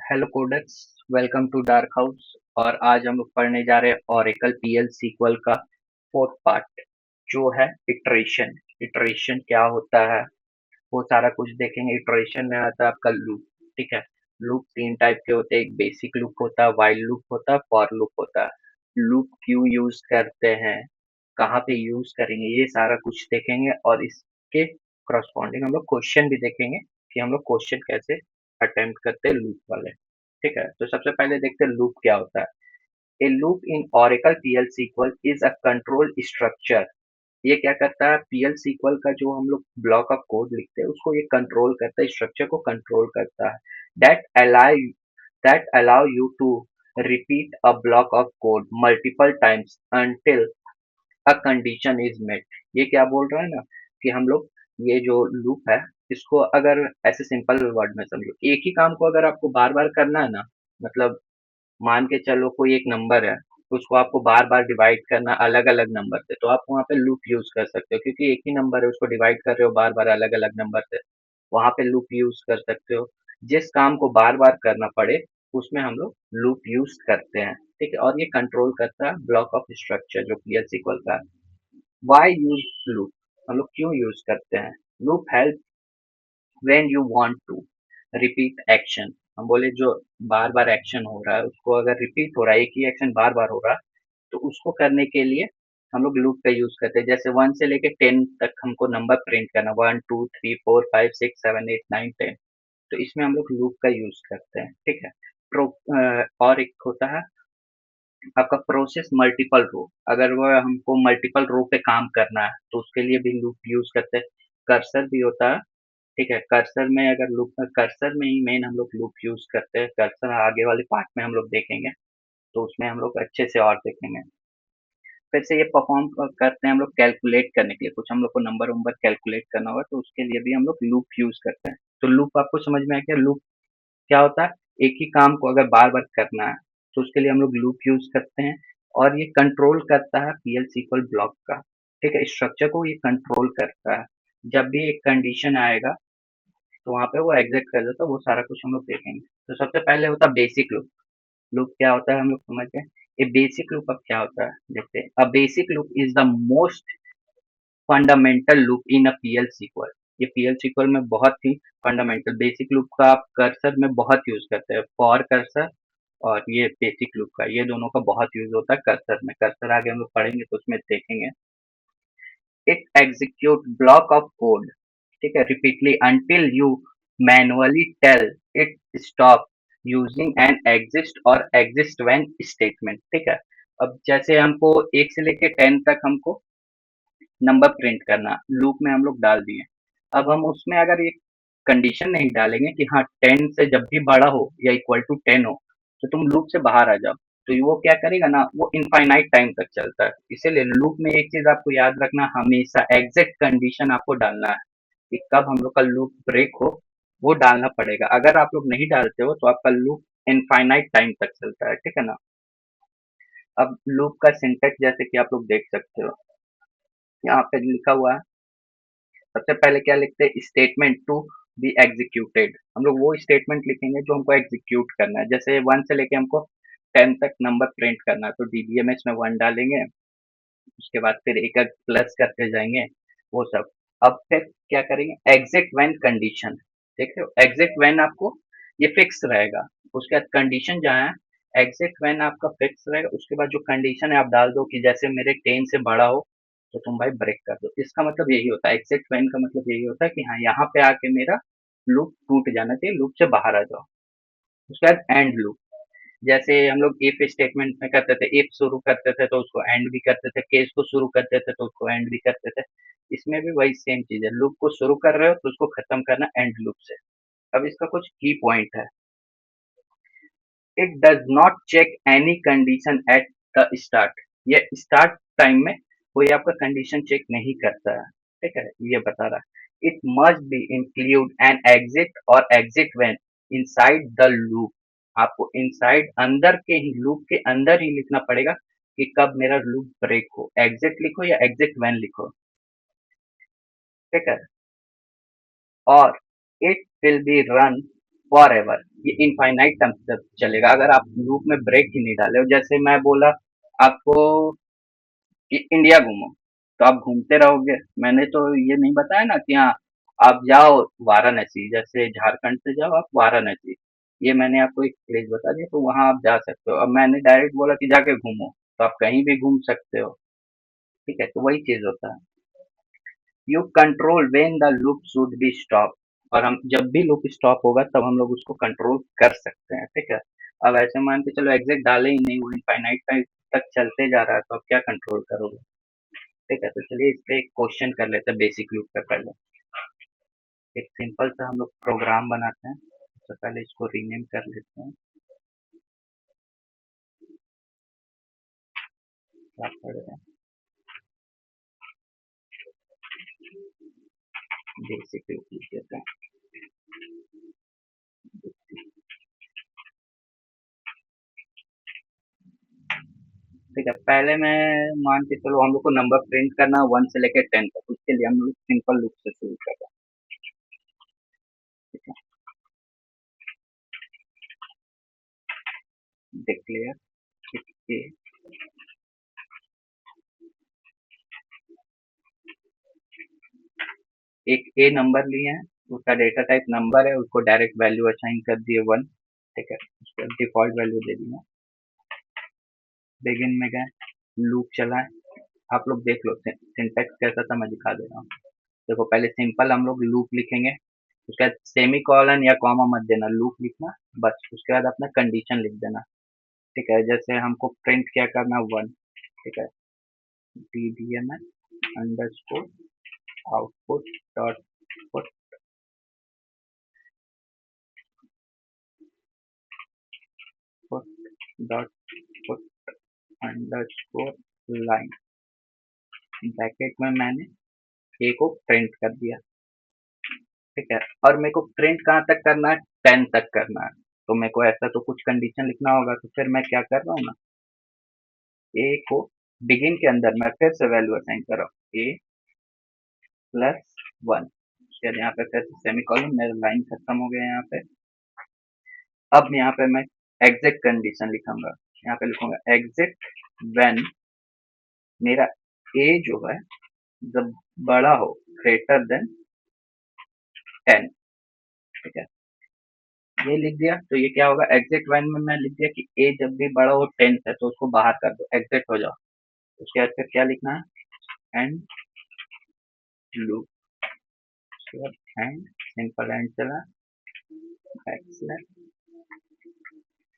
Hello coders, welcome to Dark House. और आज हम लोग पढ़ने जा रहे हैं ओरेकल पीएल सीक्वल का फोर्थ पार्ट जो है इटरेशन। इटरेशन क्या होता है वो सारा कुछ देखेंगे। इटरेशन में आता है आपका लूप। ठीक है। लूप तीन टाइप के होते हैं, एक बेसिक लूप होता है, व्हाइल लूप होता है, फॉर लूप होता है। लूप क्यों यूज करते हैं, कहाँ पे यूज करेंगे, ये सारा कुछ देखेंगे। और इसके करस्पॉन्डिंग हम लोग क्वेश्चन भी देखेंगे कि हम लोग क्वेश्चन कैसे अटेम्प्ट करते हैं लूप वाले। ठीक है, तो सबसे पहले देखते हैं लूप क्या होता है। ए loop in Oracle PL sequel is a control structure. ये क्या करता है, पीएल सीक्वल का जो हम लोग ब्लॉक ऑफ कोड लिखते हैं उसको ये कंट्रोल करता है, स्ट्रक्चर को कंट्रोल करता है। That allow that allow you to repeat a block of code multiple times until a condition is met. ये क्या बोल रहा है ना कि हम लोग ये जो लूप है इसको अगर ऐसे सिंपल वर्ड में समझो, एक ही काम को अगर आपको बार बार करना है ना, मतलब मान के चलो कोई एक नंबर है, उसको आपको बार बार डिवाइड करना अलग अलग नंबर से, तो आप वहाँ पे लूप यूज कर सकते हो क्योंकि एक ही नंबर है, उसको डिवाइड कर रहे हो बार बार अलग अलग नंबर से, वहाँ पे लूप यूज कर सकते हो। जिस काम को बार बार करना पड़े उसमें हम लोग लूप यूज करते हैं। ठीक है, और ये कंट्रोल करता है ब्लॉक ऑफ स्ट्रक्चर जो पीएल सीक्वल का है। वाई यूज लूप, हम लोग क्यों यूज करते हैं। Loop help when you want to repeat action. हम बोले जो बार बार एक्शन हो रहा है उसको अगर रिपीट हो रहा है, एक ही एक्शन बार बार हो रहा है, तो उसको करने के लिए हम लोग लूप का यूज करते हैं। जैसे 1 से लेके 10 तक हमको नंबर प्रिंट करना, 1 2 3 4 5 6 7 8 9 10, तो इसमें हम लोग लूप का यूज करते हैं। ठीक है। और एक होता है आपका प्रोसेस मल्टीपल रो। अगर वो हमको मल्टीपल रो पे काम करना है तो उसके लिए भी लूप यूज करते हैं। कर्सर भी होता है। ठीक है, कर्सर में अगर लूप, कर्सर में ही मेन हम लोग लूप यूज करते हैं। कर्सर आगे वाले पार्ट में हम लोग देखेंगे, तो उसमें हम लोग अच्छे से और देखेंगे। फिर से ये परफॉर्म करते हैं हम लोग कैलकुलेट करने के लिए, कुछ हम लोग को नंबर वंबर कैलकुलेट करना होगा तो उसके लिए भी हम लोग लूप यूज करते हैं। तो लूप आपको समझ में आ गया, लूप क्या होता है। एक ही काम को अगर बार बार करना है तो उसके लिए हम लोग लूप यूज करते हैं। और ये कंट्रोल करता है पीएल सीक्वल ब्लॉक का। ठीक है, स्ट्रक्चर को ये कंट्रोल करता है। जब भी एक कंडीशन आएगा तो वहाँ पे वो एग्जिट कर देता है, वो सारा कुछ हम लोग देखेंगे। तो सबसे पहले होता है बेसिक लूप। लूप क्या होता है हम लोग समझ गए। ये बेसिक लूप अब क्या होता है देखते हैं। A basic loop is the most fundamental loop in a PL SQL. ये पीएल सीक्वल में बहुत ही फंडामेंटल, बेसिक लूप का आप कर्सर में बहुत यूज करते हैं। फॉर कर्सर और ये बेसिक लूप का, ये दोनों का बहुत यूज होता है कर्सर में। कर्सर आगे हम लोग पढ़ेंगे तो उसमें देखेंगे। It execute block of code, ठीक है, repeatedly until you manually tell it stop using an exit और एग्जिस्ट व्हेन स्टेटमेंट। ठीक है। अब जैसे हमको 1 से लेके 10 तक हमको नंबर प्रिंट करना, लूप में हम लोग डाल दिए। अब हम उसमें अगर ये कंडीशन नहीं डालेंगे कि हाँ 10 से जब भी बड़ा हो या इक्वल टू 10 हो तो तुम लूप से बाहर आ जाओ, तो वो क्या करेगा ना, वो इनफाइनाइट टाइम तक चलता है। इसीलिए लूप में एक चीज आपको याद रखना, हमेशा एग्जैक्ट कंडीशन आपको डालना है कि कब हम लोग का लूप ब्रेक हो, वो डालना पड़ेगा। अगर आप लोग नहीं डालते हो तो आपका लूप इनफाइनाइट टाइम तक चलता है। ठीक है ना। अब लूप का सिंटेक्स जैसे कि आप लोग देख सकते हो, यहाँ पे लिखा हुआ है। सबसे पहले क्या लिखते हैं, स्टेटमेंट टू बी एग्जीक्यूटेड। हम लोग वो स्टेटमेंट लिखेंगे जो हमको एग्जीक्यूट करना है। जैसे 1 से लेके हमको 10 तक नंबर प्रिंट करना है तो डीबीएमएस में 1 डालेंगे, उसके बाद फिर एक एक प्लस करते जाएंगे, वो सब। अब फिर क्या करेंगे, एग्जिट व्हेन कंडीशन। देख रहे हो, एग्जिट व्हेन आपको ये फिक्स रहेगा। उसके बाद कंडीशन जहाँ है, एग्जिट व्हेन आपका फिक्स रहेगा। उसके बाद जो कंडीशन है आप डाल दो कि जैसे मेरे 10 से बड़ा हो तो तुम भाई ब्रेक कर दो। इसका मतलब यही होता है, एग्जिट व्हेन का मतलब यही होता है कि हाँ यहाँ पे आके मेरा लूप टूट जाना चाहिए, लूप से बाहर आ जाओ। उसके बाद एंड लूप, जैसे हम लोग इफ स्टेटमेंट में करते थे, इफ शुरू करते थे तो उसको एंड भी करते थे, केस को शुरू करते थे तो उसको एंड भी करते थे। इसमें भी वही सेम चीज है, लूप को शुरू कर रहे हो तो उसको खत्म करना एंड लूप से। अब इसका कुछ की पॉइंट है। It does not check any condition at the start. ये स्टार्ट टाइम में कोई आपका कंडीशन चेक नहीं करता है। ठीक है, ये बता रहा है। It must be include an exit और exit when inside the loop. आपको इनसाइड अंदर के ही, लूप के अंदर ही लिखना पड़ेगा कि कब मेरा लूप ब्रेक हो। एग्जिट लिखो या एग्जिट व्हेन लिखो। ठीक है। और it will be run for ever. ये इनफाइनाइट टर्म तक चलेगा अगर आप लूप में ब्रेक ही नहीं डाले। जैसे मैं बोला आपको कि इंडिया घूमो, तो आप घूमते रहोगे। मैंने तो ये नहीं बताया ना कि हाँ आप जाओ वाराणसी, जैसे झारखंड से जाओ आप वाराणसी, ये मैंने आपको एक प्लेस बता दिया तो वहां आप जा सकते हो। अब मैंने डायरेक्ट बोला कि जाके घूमो, तो आप कहीं भी घूम सकते हो। ठीक है, तो वही चीज होता है। You control when the loop should be stop, और हम जब भी लूप स्टॉप होगा तब हम लोग उसको कंट्रोल कर सकते हैं। ठीक है, अब ऐसे मान के चलो एग्जैक्ट डाले ही नहीं, वो इनफाइनाइट टाइम तक चलते जा रहा है, तो आप क्या कंट्रोल करोगे। ठीक है, तो चलिए इस पे एक क्वेश्चन कर लेते हैं बेसिक लूप पे पहले। एक सिंपल सा हम लोग प्रोग्राम बनाते हैं। तो पहले इसको रीनेम कर लेते हैं। क्या कर रहे हैं, बेसिक लूप लिख देते हैं। ठीक है, पहले मैं मान के चलो हम लोग को नंबर प्रिंट करना 1 से लेकर 10 तक, उसके लिए हम लोग सिंपल लूप से शुरू कर रहे हैं। ठीक है, डिक्लेयर ए, एक ए नंबर लिए हैं, उसका डेटा टाइप नंबर है, उसको डायरेक्ट वैल्यू असाइन कर दिए 1। ठीक है, उसका डिफॉल्ट वैल्यू दे दिया। बिगिन में गए, लूप चला है। आप लोग देख लो सिंटैक्स कैसा था, मैं दिखा दे रहा हूँ। देखो पहले सिंपल हम लोग लूप लिखेंगे, उसके बाद सेमी कॉलन या कॉमा मत देना, लूप लिखना बस। उसके बाद अपना कंडीशन लिख देना। ठीक है, जैसे हमको प्रिंट क्या करना 1। ठीक है, ddms underscore output dot put put dot put underscore line, bracket में मैंने ए को प्रिंट कर दिया। ठीक है, और मेरे को प्रिंट कहाँ तक करना है, 10 तक करना है। तो मेरे को ऐसा तो कुछ कंडीशन लिखना होगा, तो फिर मैं क्या कर रहा हूँ ना, ए को बिगिन के अंदर मैं फिर से वैल्यू असाइन कर रहा हूँ, ए प्लस 1। फिर यहाँ पे फिर से सेमी कॉलन, मेरा लाइन खत्म हो गया यहाँ पे। अब यहाँ पे मैं एग्जिट कंडीशन लिखूंगा। यहाँ पे लिखूंगा एग्जिट व्हेन मेरा ए जो है जब बड़ा हो, ग्रेटर देन 10। ठीक है, ये लिख दिया तो ये क्या होगा, एग्जिट व्हेन में मैं लिख दिया कि ए जब भी बड़ा हो 10 से, तो उसको बाहर कर दो, एग्जिट हो जाओ। उसके बाद फिर क्या लिखना है, एंड लूप। उसके बाद एंड, सिंपल एंड चला, बैक स्लैश।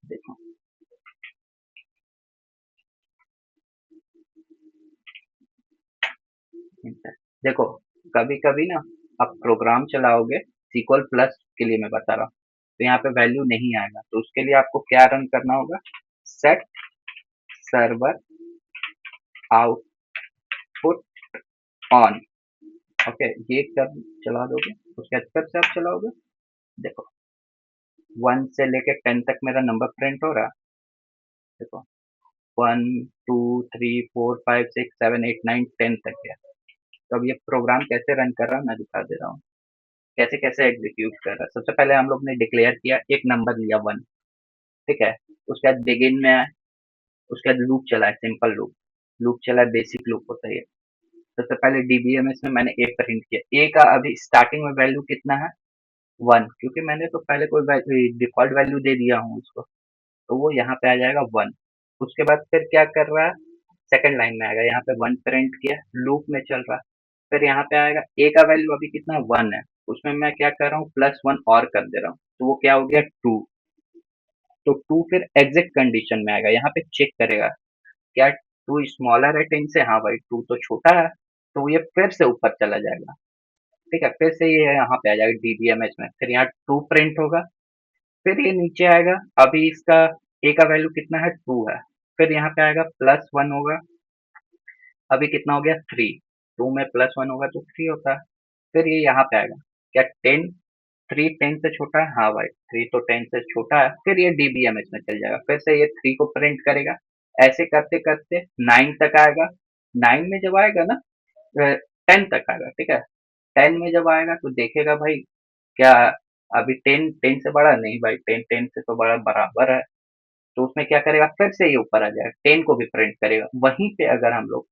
देखो देखो कभी कभी ना आप प्रोग्राम चलाओगे, सीक्वल प्लस के लिए मैं बता रहा हूँ, तो यहाँ पे वैल्यू नहीं आएगा, तो उसके लिए आपको क्या रन करना होगा, set server output on. Okay, ये कब चला दोगे, उसके बाद कब से आप चलाओगे। देखो 1 से लेके 10 तक मेरा नंबर प्रिंट हो रहा है। देखो 1 2 3 4 5 6 7 8 9 10 तक गया। तो अब ये प्रोग्राम कैसे रन कर रहा है मैं दिखा दे रहा हूँ, कैसे कैसे एग्जीक्यूट कर रहा है। सबसे पहले हम लोग ने डिक्लेयर किया, एक नंबर लिया 1। ठीक है, उसके बाद बिगिन में आए, उसके बाद लूप चला है, सिंपल लूप। लूप चला है, बेसिक लूप होता है ये। सबसे पहले डीबीएमएस में मैंने ए प्रिंट किया, ए का अभी स्टार्टिंग में वैल्यू कितना है 1, क्योंकि मैंने तो पहले कोई डिफॉल्ट वैल्यू दे दिया हूँ उसको, तो वो यहाँ पे आ जाएगा 1। उसके बाद फिर क्या कर रहा है, सेकंड लाइन में आएगा, यहाँ पे 1 प्रिंट किया, लूप में चल रहा है। फिर यहाँ पे आएगा ए का वैल्यू अभी कितना 1 है, उसमें मैं क्या कर रहा हूँ, प्लस 1 और कर दे रहा हूँ, तो वो क्या हो गया 2। तो 2 फिर एग्जिट कंडीशन में आएगा, यहाँ पे चेक करेगा क्या 2 स्मॉलर है 10 से, हाँ भाई 2 तो छोटा है, तो ये फिर से ऊपर चला जाएगा। ठीक है, फिर से ये यहाँ पे आ जाएगा डीबीएमएस में, फिर यहाँ 2 प्रिंट होगा, फिर ये नीचे आएगा। अभी इसका ए का वैल्यू कितना है 2 है, फिर यहाँ पे आएगा प्लस 1 होगा, अभी कितना हो गया 3। 2 में प्लस 1 होगा तो 3 होता है। फिर ये यहाँ पे आएगा, क्या 10, 3 10 से छोटा है, हाँ भाई 3 तो 10 से छोटा है, फिर ये डीबीएमएस में चल जाएगा, फिर से ये 3 को प्रिंट करेगा। ऐसे करते करते 9 तक आएगा। 9 में जब आएगा ना, 10 तक आएगा। ठीक है, 10 में जब आएगा तो देखेगा भाई क्या अभी 10 10 से बड़ा नहीं भाई, 10 10 से तो बड़ा बराबर है। तो उसमें क्या करेगा, फिर से ये ऊपर आ जाएगा, 10 को भी प्रिंट करेगा। वहीं पे अगर हम लोग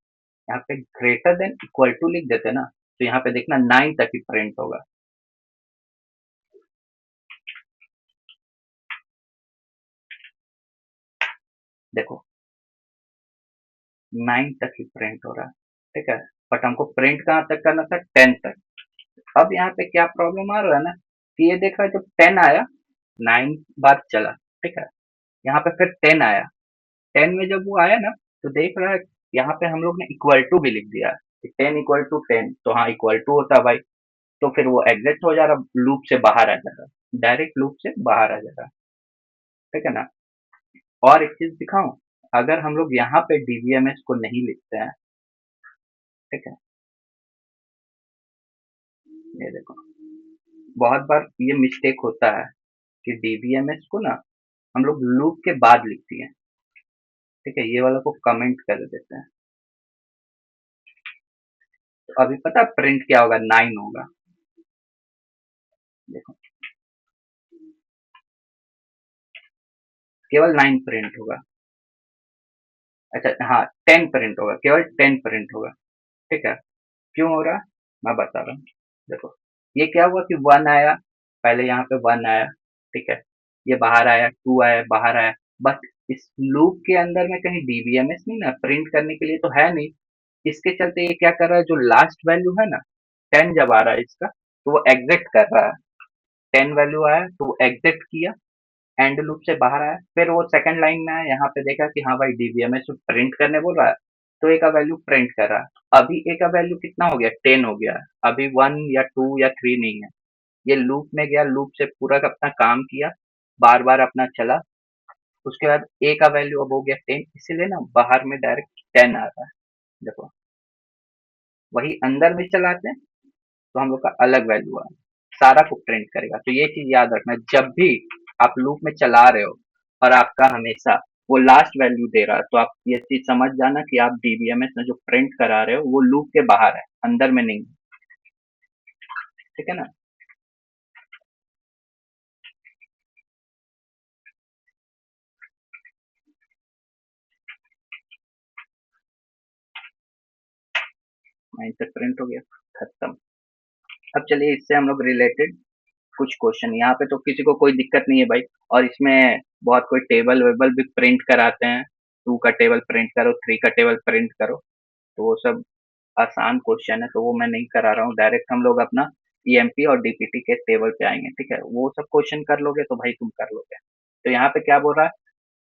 यहाँ पे ग्रेटर देन इक्वल टू लिख देते ना, तो यहाँ पे देखना 9 तक ही प्रिंट होगा। देखो 9 तक ही प्रिंट हो रहा है, ठीक है। बट हमको प्रिंट कहाँ तक करना था, 10 तक। अब यहाँ पे क्या प्रॉब्लम आ रहा है ना, कि ये देख रहा है जब 10 आया, 9 बार चला, ठीक है। यहाँ पे फिर 10 आया, 10 में जब वो आया ना, तो देख रहा है यहाँ पे हम लोग ने इक्वल टू भी लिख दिया है, 10 इक्वल टू 10, तो हाँ इक्वल टू होता भाई। तो फिर वो एग्जिट हो जा रहा, लूप से बाहर आ जा रहा, डायरेक्ट लूप से बाहर आ जा रहा, ठीक है ना। और एक चीज दिखाऊं, अगर हम लोग यहाँ पे डीबीएमएस को नहीं लिखते हैं, ठीक है, ये देखो, बहुत बार ये मिस्टेक होता है कि डीबीएमएस को ना हम लोग लूप के बाद लिखते हैं, ठीक है, ये वाला को कमेंट कर देते हैं। तो अभी पता प्रिंट क्या होगा, 9 होगा। देखो केवल 9 प्रिंट होगा। अच्छा हाँ, 10 प्रिंट होगा, केवल 10 प्रिंट होगा, ठीक है। क्यों हो रहा, मैं बता रहा हूँ। देखो ये क्या हुआ कि 1 आया, पहले यहाँ पे 1 आया, ठीक है, ये बाहर आया, 2 आया, बाहर आया। बट इस लूप के अंदर में कहीं डीबीएमएस नहीं ना, प्रिंट करने के लिए तो है नहीं। इसके चलते ये क्या कर रहा है, जो लास्ट वैल्यू है ना, 10 जब आ रहा है इसका, तो वो एग्जिट कर रहा है। 10 वैल्यू आया तो वो एग्जिट किया, एंड लूप से बाहर आया, फिर वो सेकंड लाइन में आया, यहाँ पे देखा कि हाँ भाई डीबीएमएस प्रिंट करने बोल रहा है, तो ए का वैल्यू प्रिंट कर रहा है। अभी ए का वैल्यू कितना हो गया, 10 हो गया है। अभी 1 या 2 या 3 नहीं है, ये लूप में गया, लूप से पूरा का अपना काम किया, बार बार अपना चला। उसके बाद ए का वैल्यू अब हो गया 10, इसीलिए ना बाहर में डायरेक्ट 10 आ रहा है। देखो वही अंदर भी चलाते हैं तो हम लोग का अलग वैल्यू है, सारा को प्रिंट करेगा। तो ये चीज याद रखना, जब भी आप लूप में चला रहे हो और आपका हमेशा वो लास्ट वैल्यू दे रहा है, तो आप ये चीज समझ जाना कि आप डीबीएमएस में जो प्रिंट करा रहे हो वो लूप के बाहर है, अंदर में नहीं, ठीक है ना। वहीं से प्रिंट हो गया, खत्म। अब चलिए इससे हम लोग रिलेटेड कुछ क्वेश्चन, यहाँ पे तो किसी को कोई दिक्कत नहीं है भाई। और इसमें बहुत कोई टेबल वेबल भी प्रिंट कराते हैं, 2 का टेबल प्रिंट करो, 3 का टेबल प्रिंट करो, तो वो सब आसान क्वेश्चन है, तो वो मैं नहीं करा रहा हूँ। डायरेक्ट हम लोग अपना ईएमपी और डीपीटी के टेबल पे आएंगे, ठीक है। वो सब क्वेश्चन कर लोगे तो भाई तुम कर लोगे। तो यहाँ पे क्या बोल रहा है,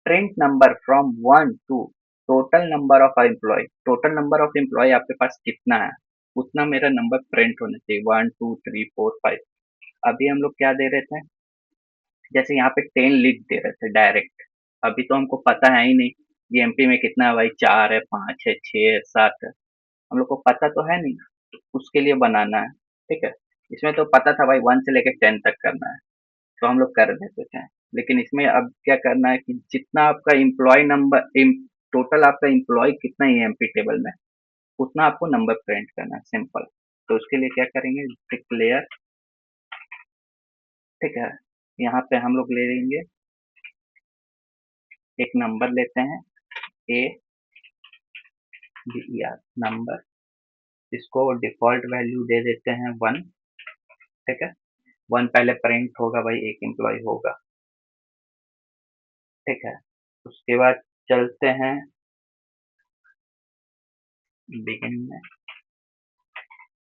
print number from 1 to total number of employee, total number of employee आपके पास कितना है, उतना मेरा नंबर प्रिंट होना चाहिए, 1 2 3 4 5। अभी हम लोग क्या दे रहे थे, जैसे यहाँ पे 10 लिख दे रहे थे डायरेक्ट। अभी तो हमको पता है ही नहीं ईएमपी में कितना है भाई, 4 है, 5 है, 6 है, 7 है, हम लोग को पता तो है नहीं। उसके लिए बनाना है, ठीक है। इसमें तो पता था भाई 1 से लेकर 10 तक करना है, तो हम लोग कर देते थे। लेकिन इसमें अब क्या करना है कि जितना आपका इम्प्लॉय नंबर, टोटल आपका इम्प्लॉय कितना है एमपी टेबल में, उतना आपको नंबर प्रिंट करना है, सिंपल। तो उसके लिए क्या करेंगे, डिक्लेयर, ठीक है। यहाँ पे हम लोग ले लेंगे, एक नंबर लेते हैं, ए बी आर नंबर, इसको डिफॉल्ट वैल्यू दे देते हैं 1, ठीक है। 1 पहले प्रिंट होगा भाई, एक एम्प्लॉय होगा, ठीक है। उसके बाद चलते हैं बिगिन में,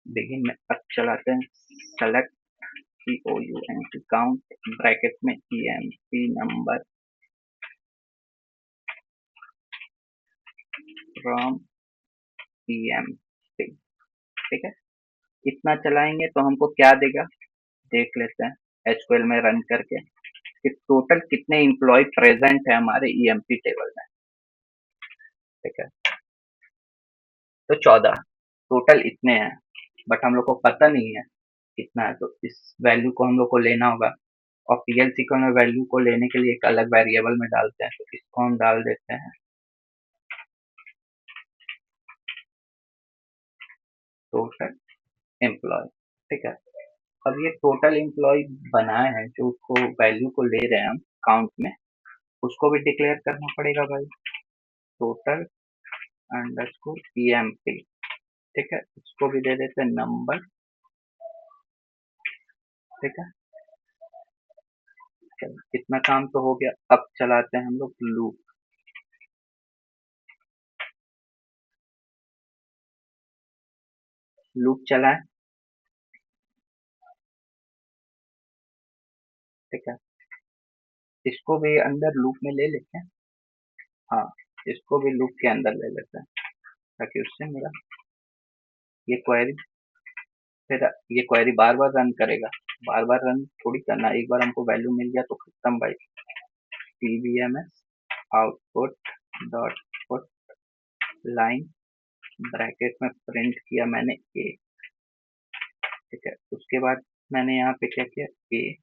बिगिन में अब चलाते हैं सेलेक्ट COUNT काउंट, ब्रैकेट में EMP नंबर फ्रॉम EMP, ठीक है। इतना चलाएंगे तो हमको क्या देगा, देख लेते हैं एसक्यूएल में रन करके कि टोटल कितने इम्प्लॉय प्रेजेंट है हमारे EMP टेबल में, ठीक है। तो 14 टोटल इतने हैं, बट हम लोग को पता नहीं है कितना है, तो इस वैल्यू को हम लोग को लेना होगा। और पीएलसी को में वैल्यू को लेने के लिए एक अलग वेरिएबल में डालते हैं, तो इसको हम डाल देते हैं टोटल एम्प्लॉय, ठीक है। अब ये टोटल एम्प्लॉय बनाए हैं जो उसको वैल्यू को ले रहे हैं हम काउंट में, उसको भी डिक्लेयर करना पड़ेगा भाई। टोटल अंडरस्कोर ईएमपी, ठीक है, इसको भी दे देते हैं नंबर, ठीक है। चलो इतना काम तो हो गया, अब चलाते हैं हम लोग लूप। लूप चलाएं, ठीक है, इसको भी अंदर लूप में ले लेते हैं। हाँ, इसको भी लूप के अंदर ले लेते हैं ताकि उससे मेरा ये क्वेरी, फिर ये क्वेरी बार बार रन करेगा। बार बार रन थोड़ी करना, एक बार हमको वैल्यू मिल गया तो खत्म भाई। pvms output dot put line bracket में प्रिंट किया मैंने ए, ठीक है। उसके बाद मैंने यहाँ पे क्या किया, ए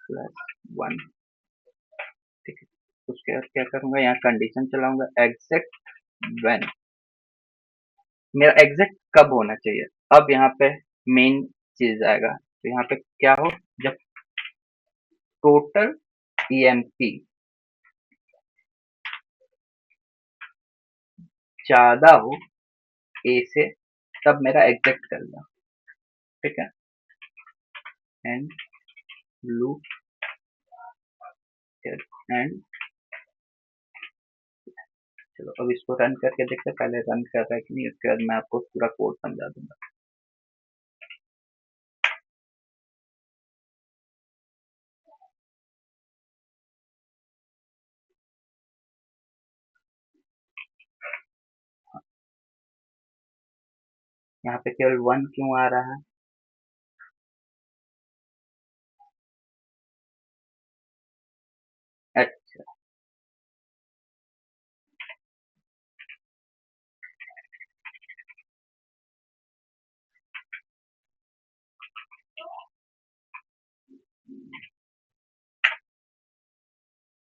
प्लस 1, ठीक है। उसके बाद क्या करूंगा, यहाँ कंडीशन चलाऊंगा एग्जैक्ट व्हेन, मेरा एग्जैक्ट कब होना चाहिए। अब यहाँ पे मेन चीज आएगा, तो यहाँ पे क्या हो, जब टोटल ईएमपी ज्यादा हो ए से, तब मेरा एग्जैक्ट करना, ठीक है। एंड लूप एंड, चलो अब इसको रन करके देखते हैं, पहले रन कर रहा है कि नहीं, उसके बाद मैं आपको पूरा कोड समझा दूंगा। यहाँ पे केवल 1 क्यों आ रहा है, अच्छा,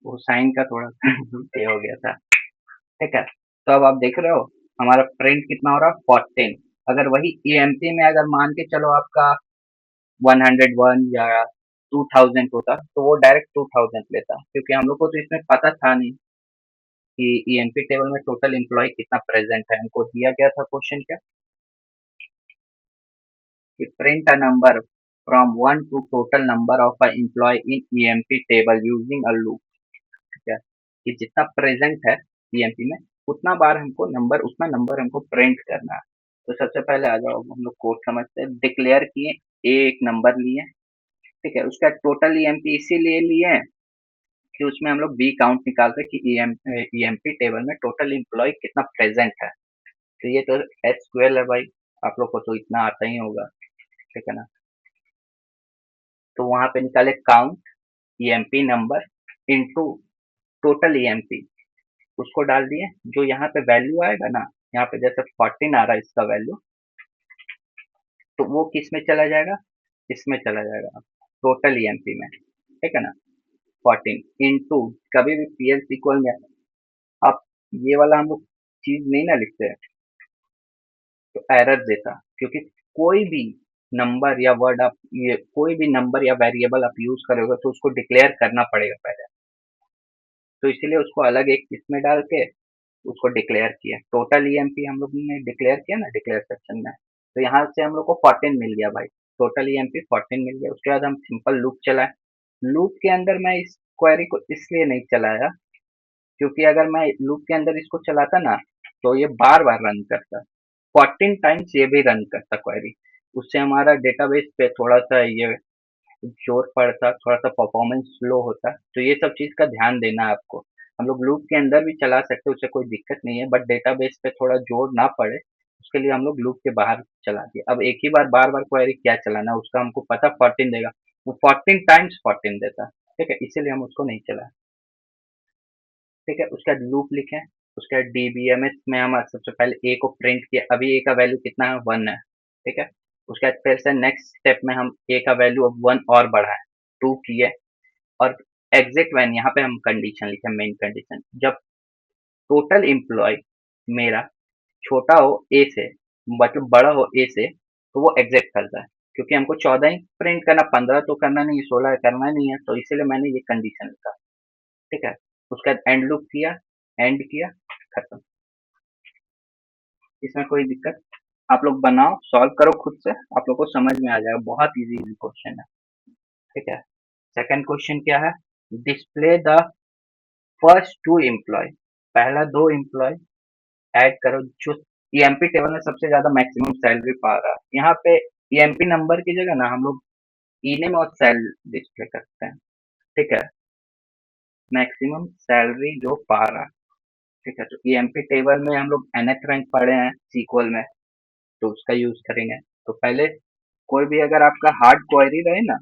वो साइन का थोड़ा सा ये हो गया था, ठीक है। तो अब आप देख रहे हो हमारा प्रिंट कितना हो रहा है, 14। अगर वही ईएमपी में अगर मान के चलो आपका 101 या 2000 होता तो वो डायरेक्ट 2000 लेता, क्योंकि हम लोग को तो इसमें पता था नहीं कि ईएमपी टेबल में टोटल एम्प्लॉय कितना प्रेजेंट है। हमको दिया गया था क्वेश्चन क्या, कि print a number from 1 to total number of a employee in EMP table using a loop, ठीक है। कि जितना प्रेजेंट है ईएमपी में, उतना बार हमको नंबर, उतना नंबर हमको प्रिंट करना है। तो सबसे पहले आ जाओ हम लोग कोड समझते हैं। डिक्लेयर किए, ए एक नंबर लिए, ठीक है। उसका टोटल ईएमपी इसीलिए लिए कि उसमें हम लोग बी काउंट निकालते हैं कि ईएमपी टेबल में टोटल एम्प्लॉय कितना प्रेजेंट है। तो ये तो एसक्यूएल है भाई, आप लोग को तो इतना आता ही होगा, ठीक है ना। तो वहां पे निकाले count EMP number into total EMP, उसको डाल दिए। जो यहाँ पे वैल्यू आएगा ना, यहाँ पे जैसे 14 आ रहा है इसका वैल्यू, तो वो किस में चला जाएगा, इसमें चला जाएगा टोटल ईएमपी में, ठीक है ना। 14 इंटू, कभी भी पीएल इक्वल में आप ये वाला हम लोग चीज नहीं ना लिखते हैं तो एरर देता, क्योंकि कोई भी नंबर या वर्ड आप, ये कोई भी नंबर या वेरिएबल आप यूज करोगे तो उसको डिक्लेयर करना पड़ेगा पहले। तो इसीलिए उसको अलग एक इसमें डाल के उसको डिक्लेयर किया। टोटल ईएमपी हम लोग ने डिक्लेयर किया ना डिक्लेयर सेक्शन में, तो यहाँ से हम लोग को 14 मिल गया भाई, टोटल ईएमपी 14 मिल गया। उसके बाद हम सिंपल लूप चलाए। लूप के अंदर मैं इस क्वेरी को इसलिए नहीं चलाया, क्योंकि अगर मैं लूप के अंदर इसको चलाता ना, तो ये बार बार रन करता, 14 टाइम्स ये भी रन करता क्वेरी। उससे हमारा डेटाबेस पे थोड़ा सा ये जोर पड़ता, थोड़ा सा परफॉर्मेंस स्लो होता। तो ये सब चीज का ध्यान देना है आपको। हम लोग लूप के अंदर भी चला सकते हैं, उससे कोई दिक्कत नहीं है, बट डेटाबेस पे थोड़ा जोर ना पड़े उसके लिए हम लोग लूप के बाहर चला दिए। अब एक ही बार बार बार क्वेरी क्या चलाना, उसका हमको पता 14 देगा, वो 14 टाइम्स 14 देता, ठीक है, इसीलिए हम उसको नहीं चलाए, ठीक है। उसका लूप लिखे, उसका डीबीएमएस में हम सबसे पहले ए को प्रिंट किया। अभी ए का वैल्यू कितना है, 1 है, ठीक है। उसके बाद फिर से नेक्स्ट स्टेप में हम ए का वैल्यू अब 1 और बढ़ाए, 2 किए, और एग्जिट वैन, यहाँ पे हम कंडीशन लिखे, मेन कंडीशन, जब टोटल एम्प्लॉय मेरा छोटा हो ए से, मतलब बड़ा हो ए से, तो वो एग्जिट करता है। क्योंकि हमको 14 ही प्रिंट करना, 15 तो करना नहीं, 16 करना नहीं है, तो इसीलिए मैंने ये कंडीशन लिखा। ठीक है, उसके बाद एंड लूप किया, एंड किया, खत्म। इसमें कोई दिक्कत? आप लोग बनाओ, सॉल्व करो खुद से, आप लोग को समझ में आ जाएगा, बहुत इजी इजी क्वेश्चन है। ठीक है, सेकंड क्वेश्चन क्या है? Display the first two employee, पहला दो एम्प्लॉय ऐड करो जो ईएमपी टेबल में सबसे ज्यादा मैक्सिमम सैलरी पा रहा है। यहाँ पे ईएमपी नंबर की जगह ना हम लोग ईनेम और सेल डिस्प्ले करते हैं। ठीक है, मैक्सिमम सैलरी जो पा रहा है। ठीक है, तो ईएमपी टेबल में हम लोग एनएथ रैंक पढ़े हैं सीक्वल में, तो उसका यूज करेंगे। तो पहले कोई भी अगर आपका हार्ड क्वेरी रहे ना,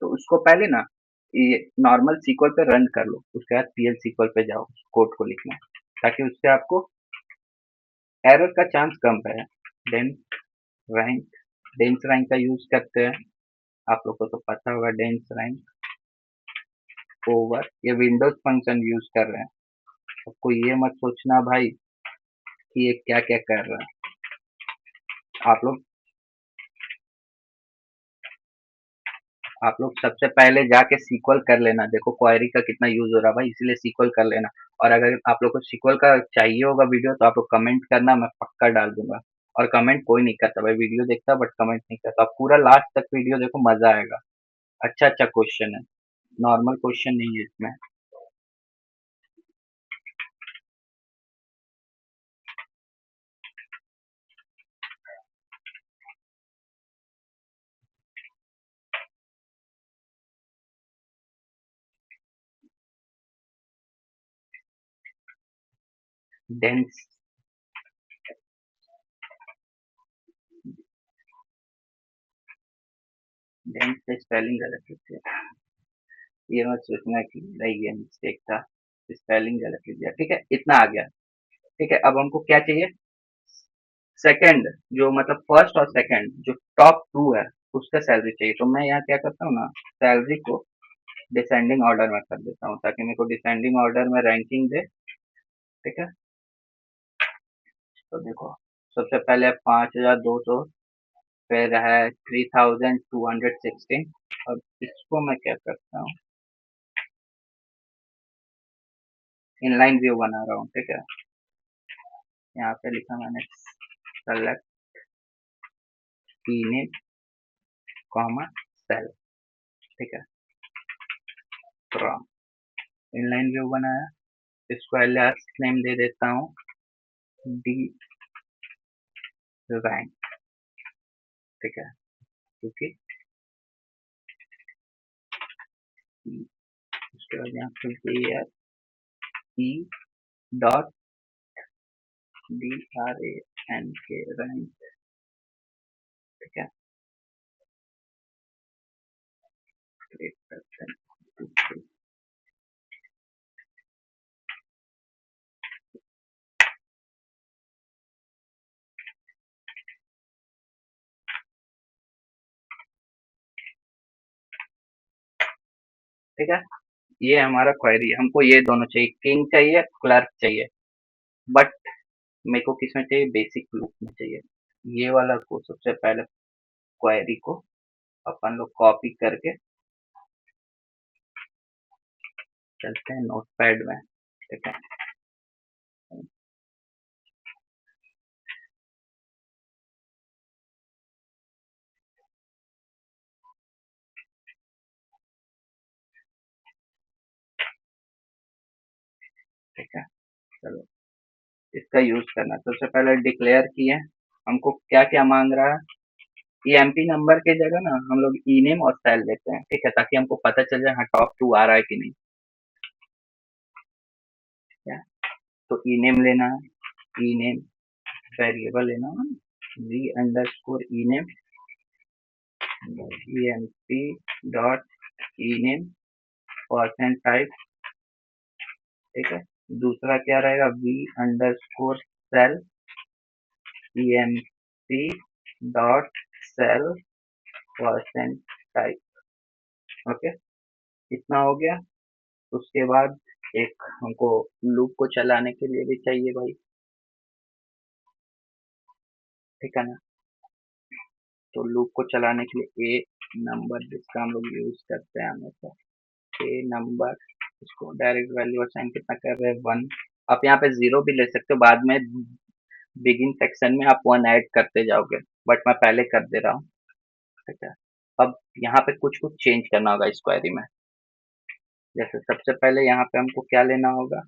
तो उसको पहले ना ये नॉर्मल सीक्वल पे रन कर लो, उसके बाद पीएल सीक्वल पे जाओ कोड को लिखना, ताकि उससे आपको एरर का चांस कम रहे। देन रैंक, डेंस रैंक का यूज करते हैं, आप लोग को तो पता होगा डेंस रैंक ओवर, ये विंडोज फंक्शन यूज कर रहे हैं। आपको ये मत सोचना भाई कि ये क्या क्या कर रहा है। आप लोग आप लोग सबसे पहले जाके सीक्वल कर लेना, देखो क्वेरी का कितना यूज हो रहा है भाई, इसलिए सीक्वल कर लेना। और अगर आप लोग को सीक्वल का चाहिए होगा वीडियो, तो आप लोग कमेंट करना, मैं पक्का डाल दूंगा। और कमेंट कोई नहीं करता भाई, वीडियो देखता बट कमेंट नहीं करता। आप पूरा लास्ट तक वीडियो देखो, मजा आएगा। अच्छा अच्छा क्वेश्चन है, नॉर्मल क्वेश्चन नहीं है इसमें। डेंस, डेंस से स्पेलिंग गलत लिख दिया, ये मत सोचना कि नहीं ये मिस्टेक था, स्पेलिंग गलत लिख दिया। ठीक है, इतना आ गया। ठीक है, अब हमको क्या चाहिए? सेकंड, जो मतलब फर्स्ट और सेकंड जो टॉप टू है, उसका सैलरी चाहिए। तो मैं यहाँ क्या करता हूँ ना, सैलरी को डिसेंडिंग ऑर्डर में कर देता हूँ, ताकि मेरे को डिसेंडिंग ऑर्डर में रैंकिंग दे। ठीक है, तो देखो, सबसे पहले 5200, फिर है 3216। अब इसको मैं क्या करता हूँ, इनलाइन व्यू बना रहा हूँ। ठीक है, यहाँ पे लिखा मैंने सेलेक्ट कीनेम कॉमा सेल। ठीक है, फ्रॉम, इनलाइन व्यू बनाया, इसको एलियास नेम दे देता हूँ डी रैंक। ठीक है, क्योंकि उसके बाद यहाँ पे D R E dot D R A N K rank. ठीक है, क्रिएट करते हैं। ठीक है, ये हमारा क्वेरी, हमको ये दोनों चाहिए, किंग चाहिए, क्लर्क चाहिए। बट मेरे को किसमें चाहिए? बेसिक लूप में चाहिए। ये वाला को सबसे पहले क्वेरी को अपन लोग कॉपी करके चलते हैं नोटपैड में। ठीक है, ठीक है, चलो इसका यूज करना है। सबसे पहले डिक्लेयर किए, हमको क्या क्या मांग रहा है? ये एमपी नंबर के जगह ना हम लोग ई नेम और सेल लेते हैं। ठीक है, ताकि हमको पता चल जाए हाँ टॉप टू आ रहा है कि नहीं। ठीक है, तो ई नेम लेना है, ई नेम वेरिएबल लेना है, v under score e name, e m p dot e name, percent type. ठीक है, दूसरा क्या रहेगा? V under score sal, e m p dot sal, percent type. Okay, इतना हो गया। उसके बाद एक हमको लूप को चलाने के लिए भी चाहिए भाई, ठीक है ना। तो लूप को चलाने के लिए ए नंबर, जिसका हम लोग यूज करते हैं हमेशा, ए नंबर, इसको डायरेक्ट वैल्यू असाइन कितना कर रहे हैं, 1। आप यहाँ पे 0 भी ले सकते हो, बाद में बिगिन सेक्शन में आप 1 ऐड करते जाओगे, बट मैं पहले कर दे रहा हूँ, ठीक है। अब यहाँ पे कुछ कुछ चेंज करना होगा इस क्वेरी में। जैसे सबसे पहले यहाँ पे हमको क्या लेना होगा,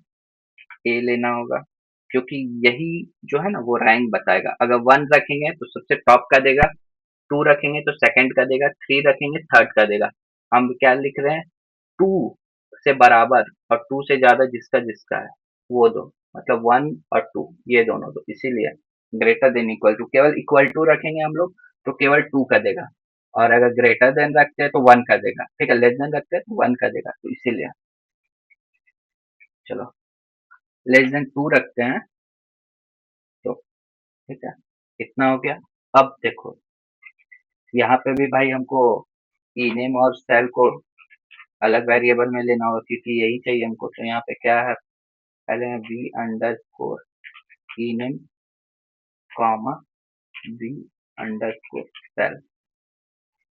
ए लेना होगा, क्योंकि यही जो है ना वो रैंक बताएगा। अगर 1 रखेंगे तो सबसे टॉप का देगा, 2 रखेंगे तो सेकंड का देगा, 3 रखेंगे थर्ड का देगा। हम क्या लिख रहे हैं, 2 से बराबर और 2 से ज्यादा जिसका जिसका है वो दो, मतलब 1 और 2 ये दोनों दो, इसीलिए ग्रेटर देन इक्वल टू, केवल इक्वल टू रखेंगे हम लोग तो केवल 2 का देगा, और अगर ग्रेटर देन रखते हैं तो 1 का देगा, ठीक है, लेस देन रखते हैं तो 1 का देगा, तो इसीलिए चलो लेस देन 2 रखते हैं, तो ठीक है, इतना हो गया। अब देखो यहाँ पे भी भाई हमको ई नेम और सेल को अलग वेरिएबल में लेना होगा, क्योंकि यही चाहिए हमको। तो यहाँ पे क्या है, पहले है v under score e name comma v under score sal,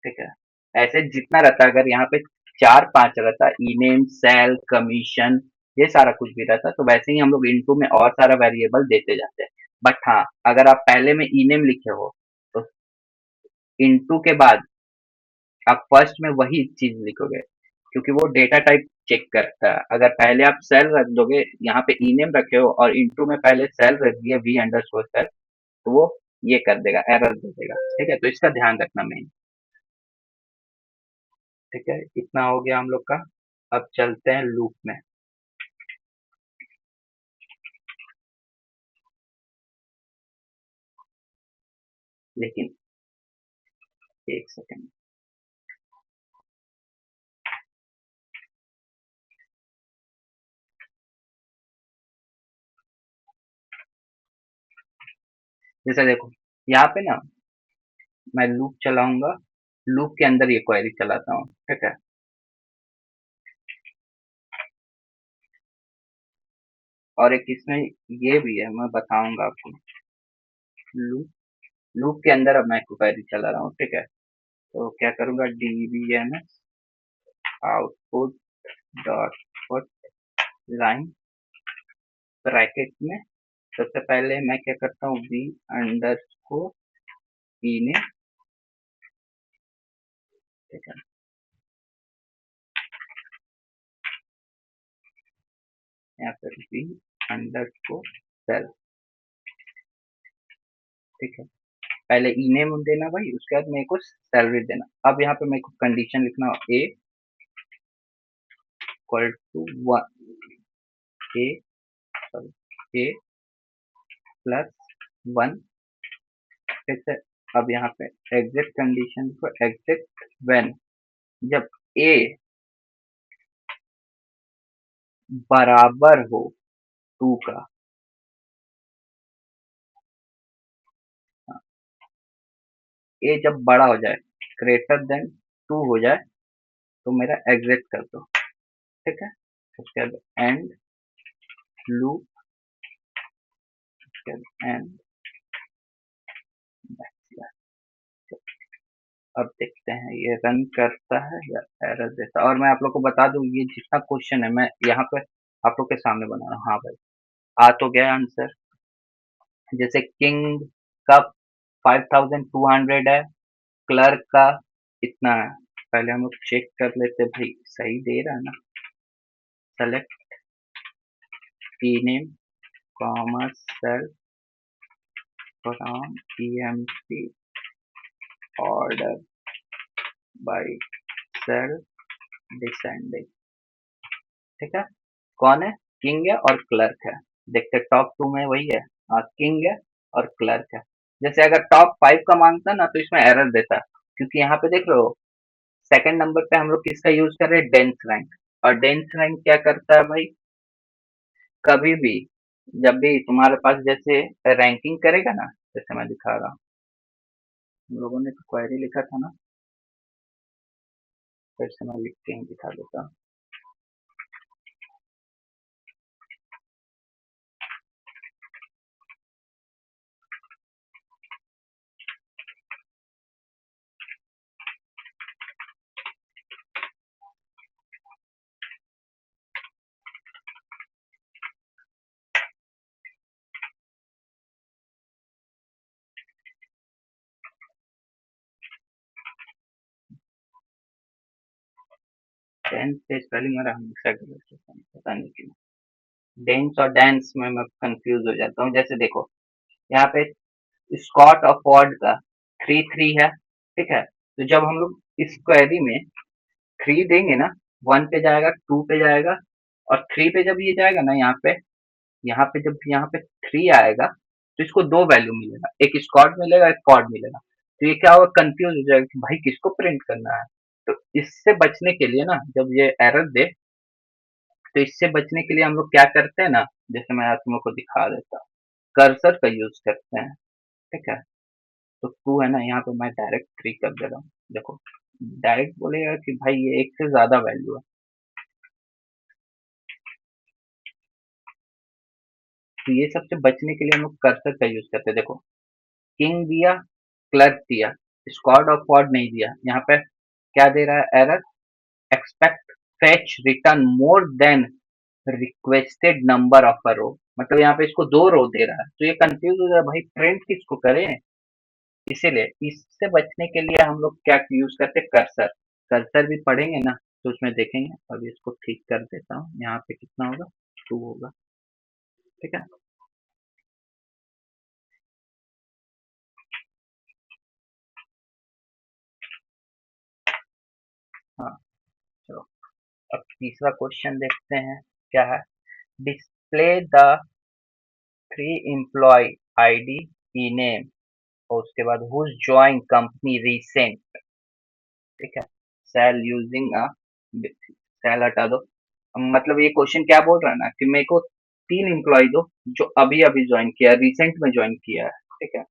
ठीक है। ऐसे जितना रहता, अगर यहाँ पे 4 5 रहता, ई नेम सेल कमीशन, ये सारा कुछ भी रहता, तो वैसे ही हम लोग इनटू में और सारा वेरिएबल देते जाते हैं। बट हाँ, अगर आप पहले में ई नेम लिखे हो तो इनटू के बाद आप फर्स्ट में वही चीज लिखोगे, क्योंकि वो डेटा टाइप चेक करता है। अगर पहले आप सेल रख दोगे, यहाँ पे ई नेम रखे हो और इनटू में पहले सेल रख दिया वी अंडर स्कोर सेल, तो वो ये कर देगा, एरर दे देगा, ठीक है। तो इसका ध्यान रखना मेन, ठीक है। इतना हो गया हम लोग का। अब चलते हैं लूप में। लेकिन एक सेकंड, जैसे देखो यहाँ पे ना मैं लूप चलाऊंगा, लूप के अंदर ये क्वेरी चलाता हूँ, ठीक है। और एक इसमें ये भी है, मैं बताऊंगा आपको। लूप लूप के अंदर अब मैं क्वेरी चला रहा हूँ, ठीक है। तो क्या करूंगा, dbms output dot put line bracket में, सबसे पहले मैं क्या करता हूँ, वी अंडर स्कोर ई ने, ठीक है। यहाँ पर वी अंडर स्कोर सेल, ठीक है। पहले ई नेम देना भाई, उसके बाद मेरे को सैलरी देना। अब यहाँ पे मेरे को कंडीशन लिखना, A equal to one, A sorry, A plus 1, ठीक है। अब यहाँ पे एग्जिट कंडीशन को एग्जिट व्हेन, जब ए बराबर हो 2 का, ए जब बड़ा हो जाए, ग्रेटर देन 2 हो जाए, तो मेरा एग्जिट कर दो, ठीक है। उसके बाद एंड लूप, उसके बाद एंड, अब देखते हैं ये रन करता है या एरर देता है। और मैं आप लोग को बता दूं, ये जितना क्वेश्चन है मैं यहाँ पे आप लोग के सामने बना रहा हूँ। हाँ भाई, आ तो गया आंसर। जैसे किंग का 5200 है, क्लर्क का इतना है। पहले हम लोग चेक कर लेते भाई सही दे रहा है ना। सेलेक्ट की name comma sal from EMP order by sal descending, ठीक है। कौन है, किंग है और क्लर्क है। देखते टॉप 2 में वही है, हाँ किंग है और क्लर्क है। जैसे अगर टॉप 5 का मांगता ना तो इसमें एरर देता, क्योंकि यहाँ पे देख रहे हो सेकंड नंबर पे हम लोग किसका यूज कर रहे हैं, डेंस रैंक। और डेंस रैंक क्या करता है भाई, कभी भी जब भी तुम्हारे पास जैसे रैंकिंग करेगा ना, जैसे मैं दिखा रहा हूँ, हम लोगों ने तो क्वेरी लिखा था ना, फिर से मैं लिख के ही दिखा देता हूँ। डेंस से स्पेलिंग मेरा हमेशा गलत होता है, पता नहीं क्यों। डेंस और डांस में मैं कंफ्यूज हो जाता हूँ। जैसे देखो, यहाँ पे स्कॉट और फॉर्ड का 3-3 है, ठीक है? तो जब हम लोग इस क्वेरी में 3 देंगे ना, 1 पे जाएगा, 2 पे जाएगा, और 3 पे जब ये जाएगा ना, यहाँ पे जब यहाँ पे 3 आएगा, तो इसको 2 वैल्यू मिलेगा, एक स्कॉट मिलेगा, एक फॉर्ड मिलेगा। तो ये क्या होगा, कंफ्यूज हो जाएगा कि भाई किसको प्रिंट करना है। तो इससे बचने के लिए ना, जब ये एरर दे, तो इससे बचने के लिए हम लोग क्या करते हैं ना, जैसे मैं तुम लोग को दिखा देता हूँ, कर्सर का यूज करते हैं, ठीक है? तो 2 है ना, यहाँ पे मैं डायरेक्ट 3 कर दे रहा हूँ। देखो, डायरेक्ट बोलेगा कि भाई ये एक से ज्यादा वैल्यू है। तो ये सबसे बचने के लिए हम लोग कर्सर का यूज करते हैं। देखो, किंग दिया, क्लर्क दिया, स्क्वाड और क्वाड नहीं दिया। यहाँ पे क्या दे रहा है error, expect fetch return more than requested number of a row. मतलब यहाँ पे इसको 2 रो दे रहा है, तो ये कंफ्यूज हो जाए भाई प्रिंट किसको करें। इसीलिए इससे बचने के लिए हम लोग क्या यूज करते हैं, कर्सर। कर्सर भी पढ़ेंगे ना, तो उसमें देखेंगे। अभी इसको ठीक कर देता हूँ, यहाँ पे कितना होगा, 2 होगा, ठीक है? हाँ, चलो अब तीसरा क्वेश्चन देखते हैं, क्या है। Display the 3 employee ID e name, और उसके बाद हुज ज्वाइन कंपनी रिसेंट, ठीक है? सेल यूजिंग अ, सेल हटा दो। मतलब ये क्वेश्चन क्या बोल रहा है ना, कि मेरे को 3 एम्प्लॉय दो जो अभी अभी ज्वाइन किया है, रिसेंट में ज्वाइन किया है, ठीक है?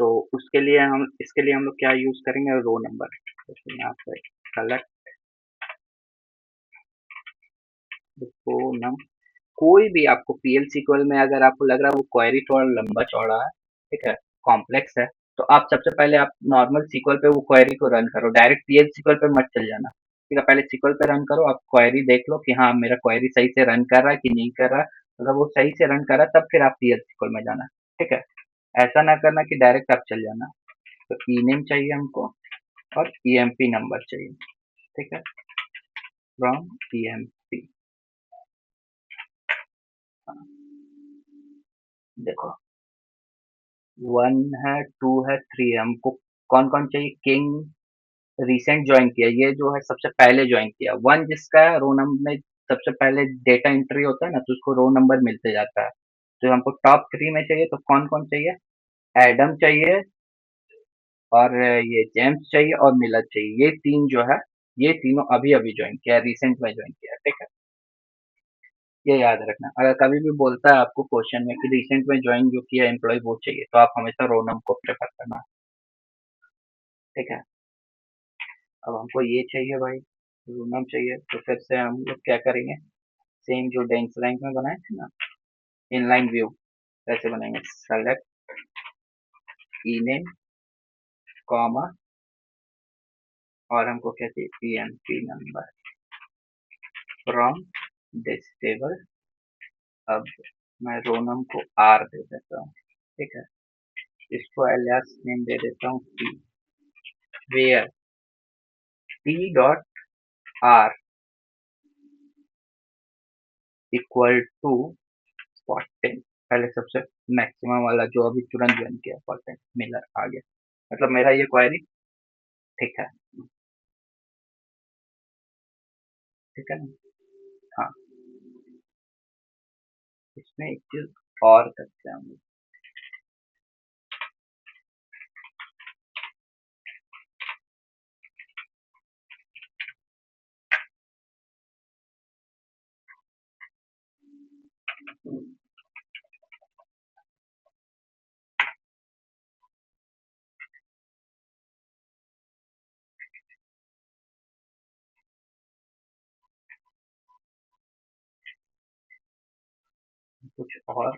तो उसके लिए हम इसके लिए हम लोग क्या यूज करेंगे, रो नंबर। जैसे यहाँ पे कलेक्ट रो नंबर। कोई भी आपको पीएल सीक्वल में अगर आपको लग रहा है वो क्वेरी थोड़ा लंबा चौड़ा है, ठीक है, कॉम्प्लेक्स है, तो आप सबसे पहले आप नॉर्मल सीक्वल पे वो क्वेरी को रन करो, डायरेक्ट पीएल सीक्वल पे मत चल जाना, ठीक है? पहले सीक्वल पे रन करो, आप क्वेरी देख लो कि हाँ मेरा क्वेरी सही से रन कर रहा है कि नहीं कर रहा है। अगर वो सही से रन कर रहा है तब फिर आप पीएल सीक्वल में जाना, ठीक है? ऐसा ना करना कि डायरेक्ट आप चल जाना। तो ई नेम चाहिए हमको, और ईएमपी नंबर चाहिए, ठीक है? From EMP. देखो, 1 है, 2 है, 3 है, हमको कौन कौन चाहिए, किंग रिसेंट ज्वाइन किया, ये जो है सबसे पहले ज्वाइन किया। 1 जिसका है, रो नंबर में सबसे पहले डेटा एंट्री होता है ना, तो उसको रो नंबर मिलते जाता है। तो हमको टॉप 3 में चाहिए, तो कौन कौन चाहिए, एडम चाहिए, और ये जेम्स चाहिए, और मिलर चाहिए। ये 3 जो है, ये तीनों अभी अभी ज्वाइन किया है, रिसेंट में ज्वाइन किया है, ठीक है? ये याद रखना, अगर कभी भी बोलता है आपको क्वेश्चन में कि रिसेंट में ज्वाइन जो किया एम्प्लॉय वो चाहिए, तो आप हमेशा रोनम को प्रेफर करना, ठीक है? अब हमको ये चाहिए भाई, रोनम चाहिए, तो फिर से हम लोग क्या करेंगे, सेम जो डेंस रैंक में बनाए थे ना, इनलाइन व्यू, कैसे बनाएंगे, सेलेक्ट ई नेम, कॉमा, और हमको क्या चाहिए, EMP number from this table. अब मैं रोनम को आर दे देता हूँ, ठीक है? इसको एलियास नेम दे देता हूँ t, where t dot r equal to 14। पहले सबसे मैक्सिमम वाला जो अभी तुरंत ज्वाइन किया, 14 मिलर आ गया। मतलब मेरा ये क्वेरी ठीक है, ठीक है ना? हाँ, इसमें एक चीज और करते हैं हम लोग। कुछ और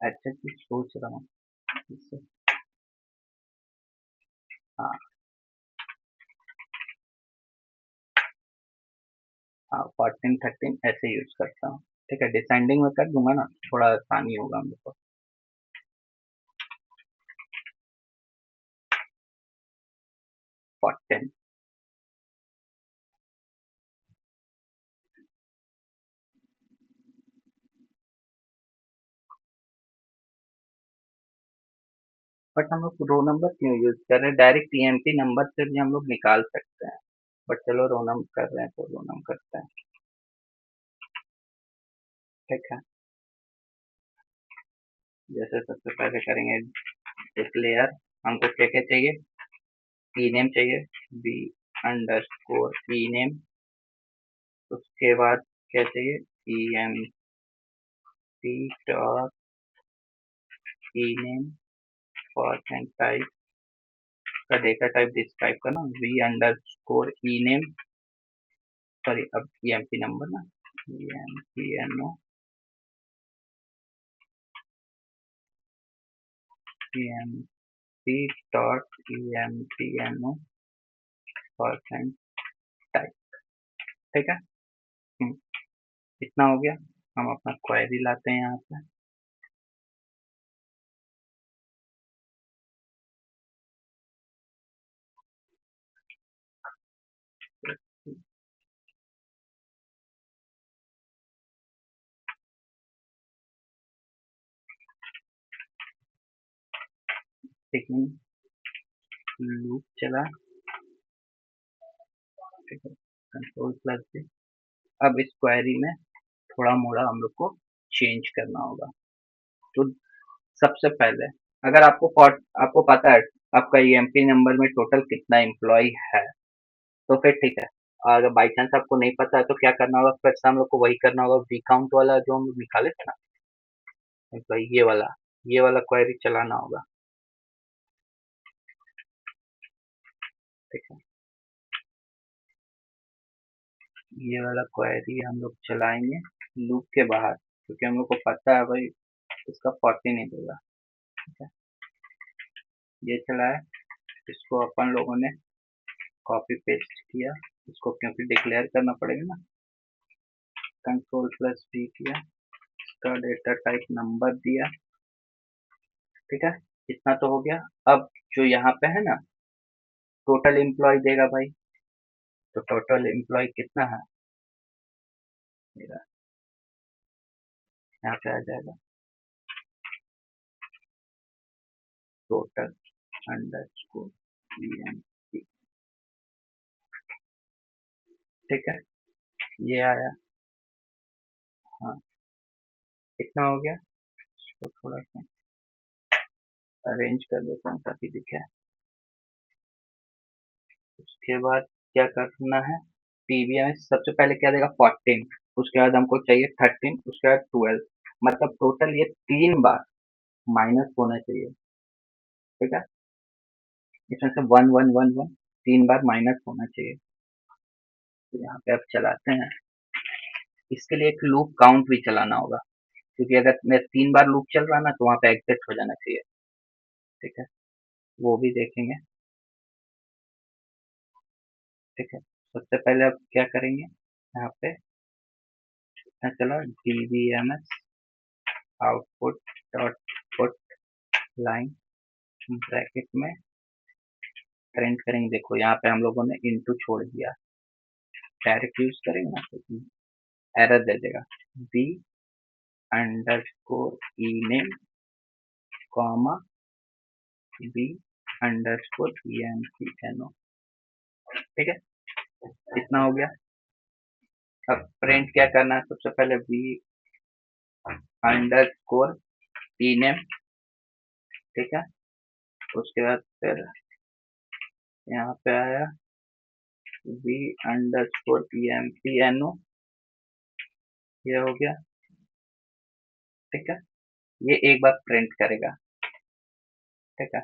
अच्छा चीज सोच रहा हूँ इससे। हाँ, हाँ, 14 13 ऐसे यूज करता हूँ, ठीक है? डिसेंडिंग में कर दूंगा ना, थोड़ा आसानी होगा हम लोग को। 14। बट हम लोग रो नंबर क्यों यूज कर रहे हैं? डायरेक्ट ईएमपी नंबर से भी हम लोग निकाल सकते हैं। बट चलो रो नंबर कर रहे हैं तो रो नंबर करते हैं। ठीक है, जैसे सबसे पहले करेंगे डिक्लेयर। हमको क्या क्या चाहिए? ई नेम चाहिए, बी अंडरस्कोर ई नेम। उसके बाद क्या चाहिए? E m p dot e name format type का डेटा टाइप डिस्क्राइब करना, वी अंडरस्कोर ई नेम, सॉरी अब ई एम पी नंबर ना, e m p n o e m p dot e m p n o format type. ठीक है, इतना हो गया। हम अपना क्वेरी लाते हैं यहाँ पे। लेकिन लूप चला, ठीक है, कंट्रोल प्लस से। अब इस क्वेरी में थोड़ा मोड़ा हम लोग को चेंज करना होगा। तो सबसे पहले अगर आपको पता है आपका ईएमपी नंबर में टोटल कितना एम्प्लॉय है, तो फिर ठीक है। अगर बाई चांस आपको नहीं पता है तो क्या करना होगा? फिर से हम लोग को वही करना होगा, वी काउंट वाला जो हम लोग निकाले थे ना एम्प्लॉय, ये वाला क्वेरी चलाना होगा। ठीक है, ये वाला क्वेरी हम लोग चलाएंगे लूप के बाहर, क्योंकि हम लोग को पता है भाई इसका 40 नहीं देगा। ठीक है, ये चला है, इसको अपन लोगों ने कॉपी पेस्ट किया, इसको क्योंकि डिक्लेयर करना पड़ेगा ना, कंट्रोल प्लस डी किया, इसका डेटा टाइप नंबर दिया। ठीक है, इतना तो हो गया। अब जो यहाँ पे है ना टोटल एम्प्लॉय देगा भाई, तो टोटल एम्प्लॉय कितना है मेरा, यहाँ पे आ जाएगा टोटल अंडरस्कोर ईएमपी। ठीक है, ये आया। हाँ, इतना हो गया। इसको थोड़ा सा अरेंज कर देता हूँ ताकि दिखे। उसके बाद क्या करना है? टीवीएम सबसे पहले क्या देगा? 14। उसके बाद हमको चाहिए 13, उसके बाद 12। मतलब टोटल ये 3 बार माइनस होना चाहिए। ठीक है, इसमें से 1 1 1 1 3 बार माइनस होना चाहिए। तो यहाँ पे अब चलाते हैं। इसके लिए एक लूप काउंट भी चलाना होगा, क्योंकि अगर मैं 3 बार लूप चल रहा ना तो वहाँ पे एग्जिट हो जाना चाहिए। ठीक है, वो भी देखेंगे। ठीक है, सबसे पहले अब क्या करेंगे? यहाँ पे चला dbms output dot put line bracket में प्रिंट करेंगे। देखो यहाँ पे हम लोगों ने इनटू छोड़ दिया, डायरेक्ट यूज करेंगे ना तो एरर दे देगा। बी अंडरस्कोर ई नेम कॉमा बी अंडरस्कोर ई एम सी एन ओ। ठीक है, इतना हो गया। अब प्रिंट क्या करना है? सबसे पहले बी अंडरस्कोर ई नेम। ठीक है, उसके बाद फिर यहाँ पे आया वी अंडरस्कोर ई एम पी एन ओ, ये हो गया। ठीक है, ये एक बार प्रिंट करेगा। ठीक है,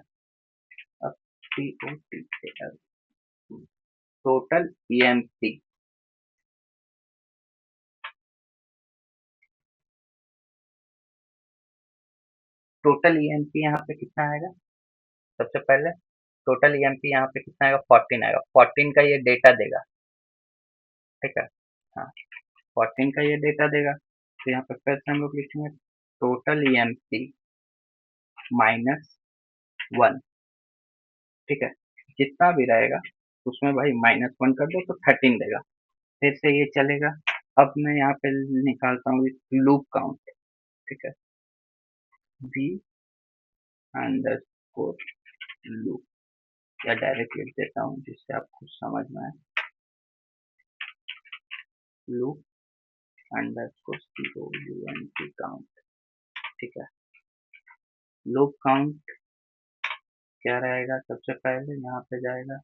अब t o t total e m p, total e m p यहाँ पे कितना आएगा? सबसे पहले टोटल ई एम पी यहाँ पे कितना आएगा? 14 आएगा। 14 का ये डेटा देगा। ठीक है, हाँ, 14 का ये डेटा देगा। तो यहाँ पे फिर से हम लोग लिखेंगे टोटल ई एम पी -1। ठीक है, जितना भी रहेगा उसमें भाई -1 कर दो तो 13 देगा। फिर से ये चलेगा। अब मैं यहाँ पे निकालता हूँ लूप काउंट। ठीक है, वी अंडरस्कोर लूप, या डायरेक्ट लिख देता हूँ जिससे आपको समझ में आए। Loop underscore count. ठीक है, लूप काउंट क्या रहेगा, सबसे पहले यहाँ पे जाएगा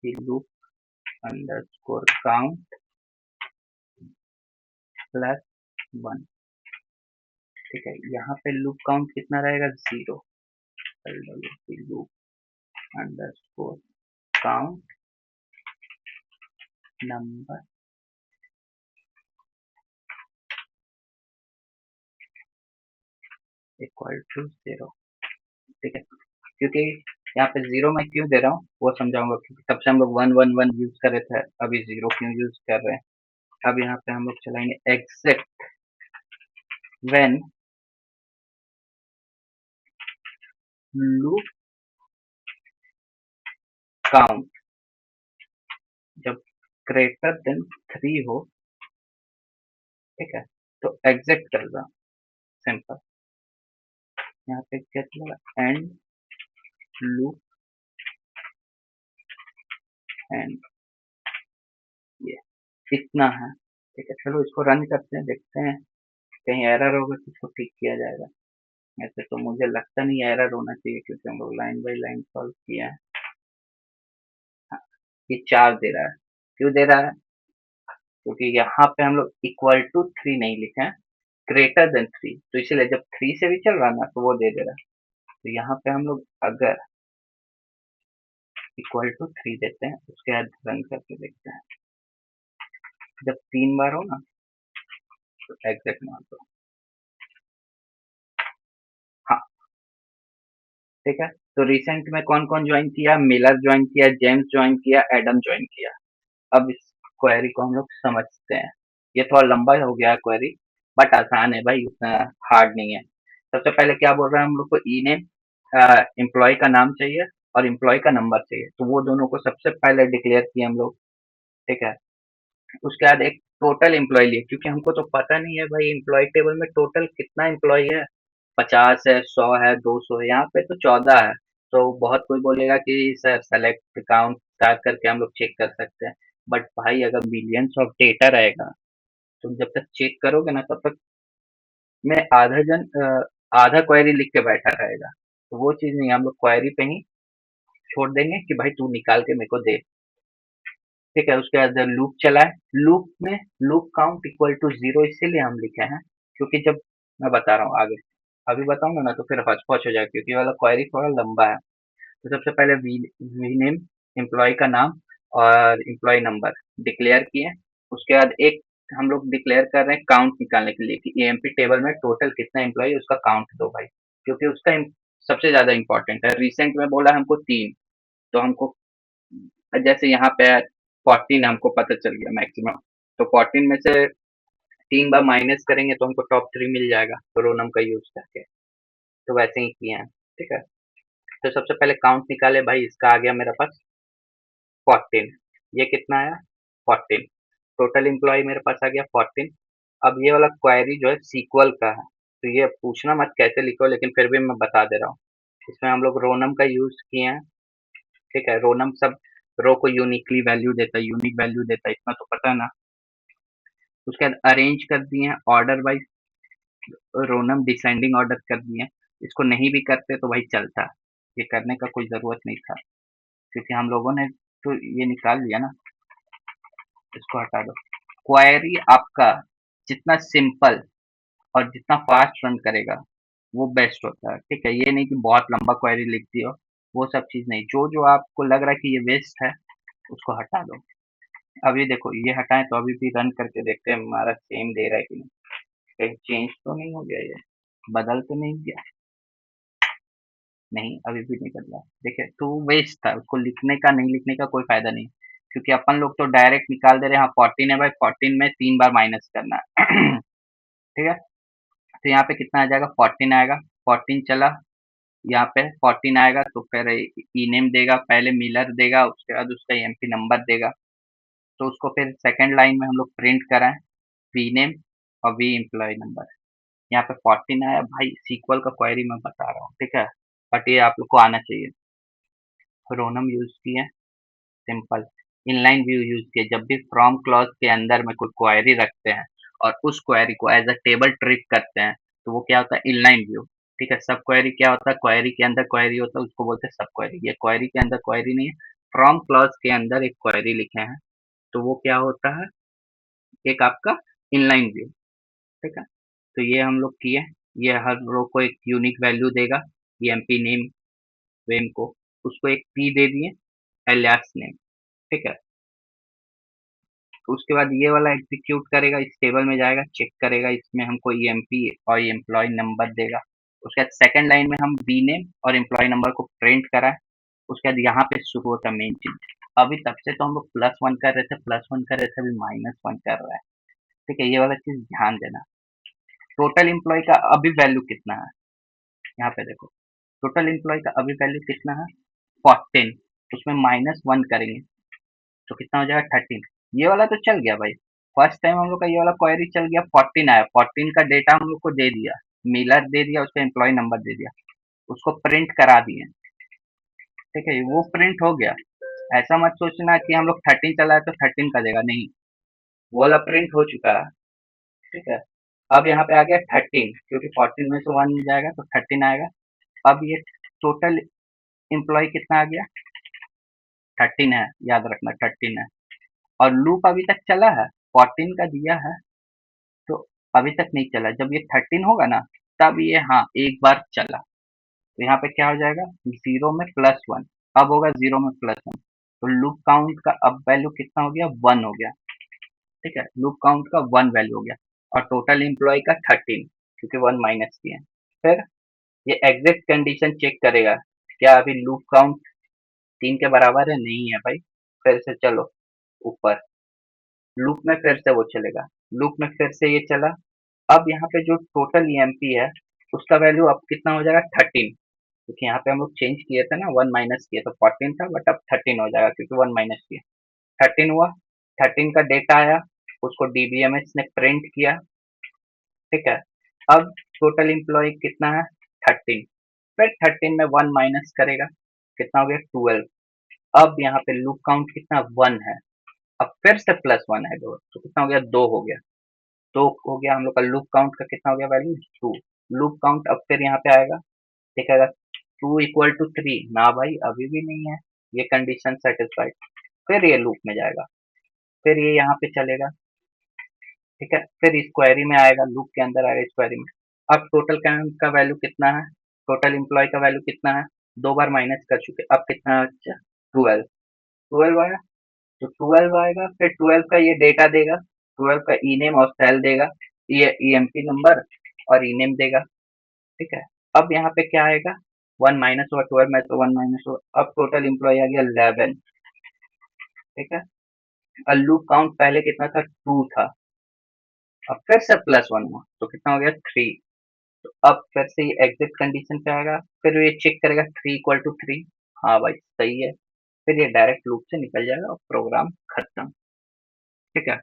कि लूप अंडरस्कोर काउंट +1। ठीक है, यहाँ पे लूप काउंट कितना रहेगा, 0। Loop underscore count number equal to 0। ठीक है, क्योंकि यहाँ पे 0 मैं क्यों दे रहा हूँ वो समझाऊंगा, क्योंकि तब से हम लोग 1 1 1 यूज कर रहे थे, अभी 0 क्यों यूज कर रहे हैं। अब यहाँ पे हम लोग चलाएंगे एक्सेप्ट व्हेन लूप काउंट जब ग्रेटर देन 3 हो। ठीक है, तो एग्जिट करना सिंपल। यहाँ पे क्या चला, एंड लूप एंड, ये इतना है। ठीक है, चलो इसको रन करते हैं, देखते हैं कहीं एरर होगा तो इसको ठीक किया जाएगा। ऐसे तो मुझे लगता नहीं एरर होना चाहिए, क्योंकि हम लोग लाइन बाय लाइन सॉल्व किया है। हाँ, ये 4 दे रहा है, क्यों दे रहा है, क्योंकि यहाँ पे हम लोग इक्वल टू 3 नहीं लिखे हैं, ग्रेटर देन 3, तो इसीलिए जब 3 से भी चल रहा ना तो वो दे दे रहा है। तो यहाँ पे हम लोग अगर इक्वल टू 3 देते हैं, उसके बाद रन करके देखते हैं, जब 3 बार हो ना तो एग्जिट मार दो। हाँ, ठीक है, तो रिसेंट में कौन कौन ज्वाइन किया, मिलर ज्वाइन किया, जेम्स ज्वाइन किया, एडम ज्वाइन किया। अब इस क्वेरी को हम लोग समझते हैं। ये थोड़ा लंबा हो गया क्वेरी, बट आसान है भाई, उतना हार्ड नहीं है। सबसे पहले क्या बोल रहा है, हम लोग को ई नेम, एम्प्लॉय का नाम चाहिए और एम्प्लॉय का नंबर चाहिए, तो वो दोनों को सबसे पहले डिक्लेयर किए हम लोग। ठीक है, उसके बाद एक टोटल एम्प्लॉय लिए, क्योंकि हमको तो पता नहीं है भाई एम्प्लॉय टेबल में टोटल कितना एम्प्लॉय है, 50 है, 100 है, 200 है, यहाँ पे तो 14 है। तो बहुत कोई बोलेगा कि सर सेलेक्ट अकाउंट स्टार्ट करके हम लोग चेक कर सकते हैं, बट भाई अगर मिलियंस ऑफ डेटा रहेगा तो जब तक चेक करोगे ना तब तक में आधा क्वेरी लिख के बैठा रहेगा, तो वो चीज नहीं, हम लोग क्वेरी पे ही छोड़ देंगे कि भाई तू निकाल के मेरे को दे। ठीक है, उसके बाद लूप चला है, लूप में लूप काउंट इक्वल टू 0 इसीलिए हम लिखे हैं, क्योंकि जब मैं बता रहा हूँ आगे, अभी बताऊंगा ना तो फिर हौच पौच हो जाए, क्योंकि ये वाला क्वेरी थोड़ा लंबा है। तो सबसे पहले वी नेम, एम्प्लॉय का नाम और एम्प्लॉय नंबर डिक्लेयर किए। उसके बाद एक हम लोग डिक्लेयर कर रहे हैं काउंट निकालने के लिए कि एएमपी टेबल में टोटल कितना एम्प्लॉय है उसका काउंट दो भाई, क्योंकि उसका सबसे ज्यादा इंपॉर्टेंट है। रिसेंट में बोला हमको 3, तो हमको जैसे यहाँ पे 14 हमको पता चल गया मैक्सिमम, तो 14 में से 3 बार माइनस करेंगे तो हमको टॉप 3 मिल जाएगा, तो रोनम का यूज करके। तो वैसे ही किए हैं। ठीक है, तो सबसे पहले काउंट निकाले भाई, इसका आ गया मेरे पास 14। ये कितना आया, 14। टोटल एम्प्लॉय मेरे पास आ गया 14। अब ये वाला क्वेरी जो है सीक्वल का है, तो ये पूछना मत कैसे लिखो, लेकिन फिर भी मैं बता दे रहा हूँ। इसमें हम लोग रोनम का यूज किए हैं। ठीक है, रोनम सब रो को यूनिकली वैल्यू देता है, यूनिक वैल्यू देता है, इतना तो पता है ना। उसके बाद अरेंज कर दिए हैं order wise, roman descending order कर दिए हैं। इसको नहीं भी करते तो भाई चलता, ये करने का कोई जरूरत नहीं था, क्योंकि हम लोगों ने तो ये निकाल लिया ना। इसको हटा दो। क्वेरी आपका जितना सिंपल और जितना फास्ट रन करेगा वो बेस्ट होता है। ठीक है, ये नहीं कि बहुत लंबा क्वेरी लिख दियो, वो सब चीज नहीं। जो जो आपको लग रहा है कि ये वेस्ट है उसको हटा दो। अभी देखो ये हटाएं तो अभी भी रन करके देखते हैं हमारा सेम दे रहा है कि नहीं, कहीं चेंज तो नहीं हो गया, ये बदल तो नहीं गया, नहीं अभी भी नहीं बदला। देखिए तो वेस्ट था, उसको लिखने का, नहीं लिखने का कोई फायदा नहीं, क्योंकि अपन लोग तो डायरेक्ट निकाल दे रहे हैं। हाँ 14 है भाई, 14 में 3 बार माइनस करना है। ठीक है, तो यहाँ पे कितना आ जाएगा, 14 आएगा। 14 चला, यहाँ पे 14 आएगा तो फिर ई नेम देगा, पहले मिलर देगा, उसके बाद उसका एमपी नंबर देगा। तो उसको फिर सेकंड लाइन में हम लोग प्रिंट कराएं वी नेम और वी एम्प्लॉय नंबर। यहाँ पे 14 आया भाई, सीक्वल का क्वेरी मैं बता रहा हूँ, ठीक है, बट ये आप लोग को आना चाहिए। रोनम यूज किए, सिंपल इनलाइन व्यू यूज किए। जब भी फ्रॉम क्लॉज के अंदर में कोई क्वेरी रखते हैं और उस क्वेरी को एज अ टेबल ट्रीट करते हैं तो वो क्या होता है, इनलाइन व्यू। ठीक है, सब क्वेरी क्या होता है, क्वेरी के अंदर क्वेरी होता है, उसको बोलते हैं सब क्वेरी। ये क्वेरी के अंदर क्वेरी नहीं है, फ्रॉम क्लॉज के अंदर एक क्वेरी लिखे हैं तो वो क्या होता है, एक आपका इनलाइन व्यू। ठीक है, तो ये हम लोग किए। ये हर रो को एक यूनिक वैल्यू देगा, ये एमपी नेम वेम को, उसको एक पी दे दिए, एलियास नेम। ठीक है, तो उसके बाद ये वाला एग्जीक्यूट करेगा, इस टेबल में जाएगा, चेक करेगा, इसमें हमको ईएमपी और एम्प्लॉय नंबर देगा। उसके बाद सेकंड लाइन में हम बी नेम और एम्प्लॉय नंबर को प्रिंट कराए। उसके बाद यहाँ पे शुरू होता है मेन चीज। अभी तब से तो हम लोग +1 कर रहे थे, +1 कर रहे थे, अभी -1 कर रहा है। ठीक है, ये वाला चीज ध्यान देना। टोटल एम्प्लॉय का अभी वैल्यू कितना है, यहाँ पे देखो, टोटल एम्प्लॉय का अभी वैल्यू कितना है, 14। उसमें -1 करेंगे तो कितना हो जाएगा, 13। ये वाला तो चल गया भाई, फर्स्ट टाइम हम लोग का ये वाला क्वेरी चल गया, 14 आया, 14 का डेटा हम लोग को दे दिया, मिलर दे दिया, उसका एम्प्लॉय नंबर दे दिया, उसको प्रिंट करा दिए। ठीक है, वो प्रिंट हो गया। ऐसा मत सोचना कि हम लोग 13 चलाए तो 13 का देगा, नहीं, वो वाला प्रिंट हो चुका है। ठीक है, अब यहाँ पे आ गया 13, क्योंकि 14 में से 1 जाएगा तो 13 आएगा। अब ये टोटल एम्प्लॉय कितना आ गया, 13 है, याद रखना 13 है। और लूप अभी तक चला है, 14 का दिया है तो अभी तक नहीं चला। जब ये 13 होगा ना तब ये, हाँ, एक बार चला तो यहाँ पे क्या हो जाएगा, 0 में +1। अब होगा 0 में +1, तो लूप काउंट का अब वैल्यू कितना हो गया, 1 हो गया। ठीक है, लूप काउंट का 1 वैल्यू हो गया और टोटल एम्प्लॉय का 13, क्योंकि 1 माइनस किया। फिर ये एग्जैक्ट कंडीशन चेक करेगा, क्या अभी लूप काउंट 3 के बराबर है, नहीं है भाई। फिर से चलो ऊपर, लूप में फिर से वो चलेगा, लूप में फिर से ये चला। अब यहाँ पे जो टोटल ईएमपी है उसका वैल्यू अब कितना हो जाएगा, 13, क्योंकि यहाँ पे हम लोग चेंज किए थे ना, 1 माइनस किए तो 14 था, बट अब 13 हो जाएगा क्योंकि 1 माइनस किया। 13 हुआ, 13 का डेटा आया, उसको डीबीएमएस ने प्रिंट किया। ठीक है, अब टोटल एम्प्लॉय कितना है, 13। फिर 13 में 1 माइनस करेगा, कितना हो गया, 12। अब यहाँ पे लूप काउंट कितना, 1 है। अब फिर से +1 है, दो तो कितना हो गया, 2 हो गया। 2 हो गया, हम लोग का लूप काउंट का कितना हो गया वैल्यू, 2। लूप काउंट अब फिर यहाँ पे आएगा, देखेगा 2 इक्वल टू 3, ना भाई अभी भी नहीं है, ये कंडीशन सेटिस्फाइड। फिर ये लूप में जाएगा, फिर ये यहाँ पे चलेगा। ठीक है, फिर इस क्वेरी में आएगा, लूप के अंदर आएगा इस क्वेरी में। अब टोटल का वैल्यू कितना है, टोटल एम्प्लॉय का वैल्यू कितना है, 2 बार माइनस कर चुके, अब कितना है, 12। 12 आया, तो 12 आएगा, फिर 12 का ये डेटा देगा, 12 का ई नेम और सेल देगा, ये ईएमपी नंबर और ई नेम देगा। ठीक है, अब यहाँ पे क्या आएगा, 1 माइनस हुआ, 12 में तो 1 माइनस हुआ, अब टोटल एम्प्लॉय आ गया 11। ठीक है, और लूप काउंट पहले कितना था, 2 था, अब फिर से +1 हुआ तो कितना हो गया, 3। तो अब फिर से ये एग्जिट कंडीशन पे आएगा, फिर ये चेक करेगा 3 इक्वल टू 3, हाँ भाई सही है, फिर ये डायरेक्ट लूप से निकल जाएगा और प्रोग्राम खत्म। ठीक है,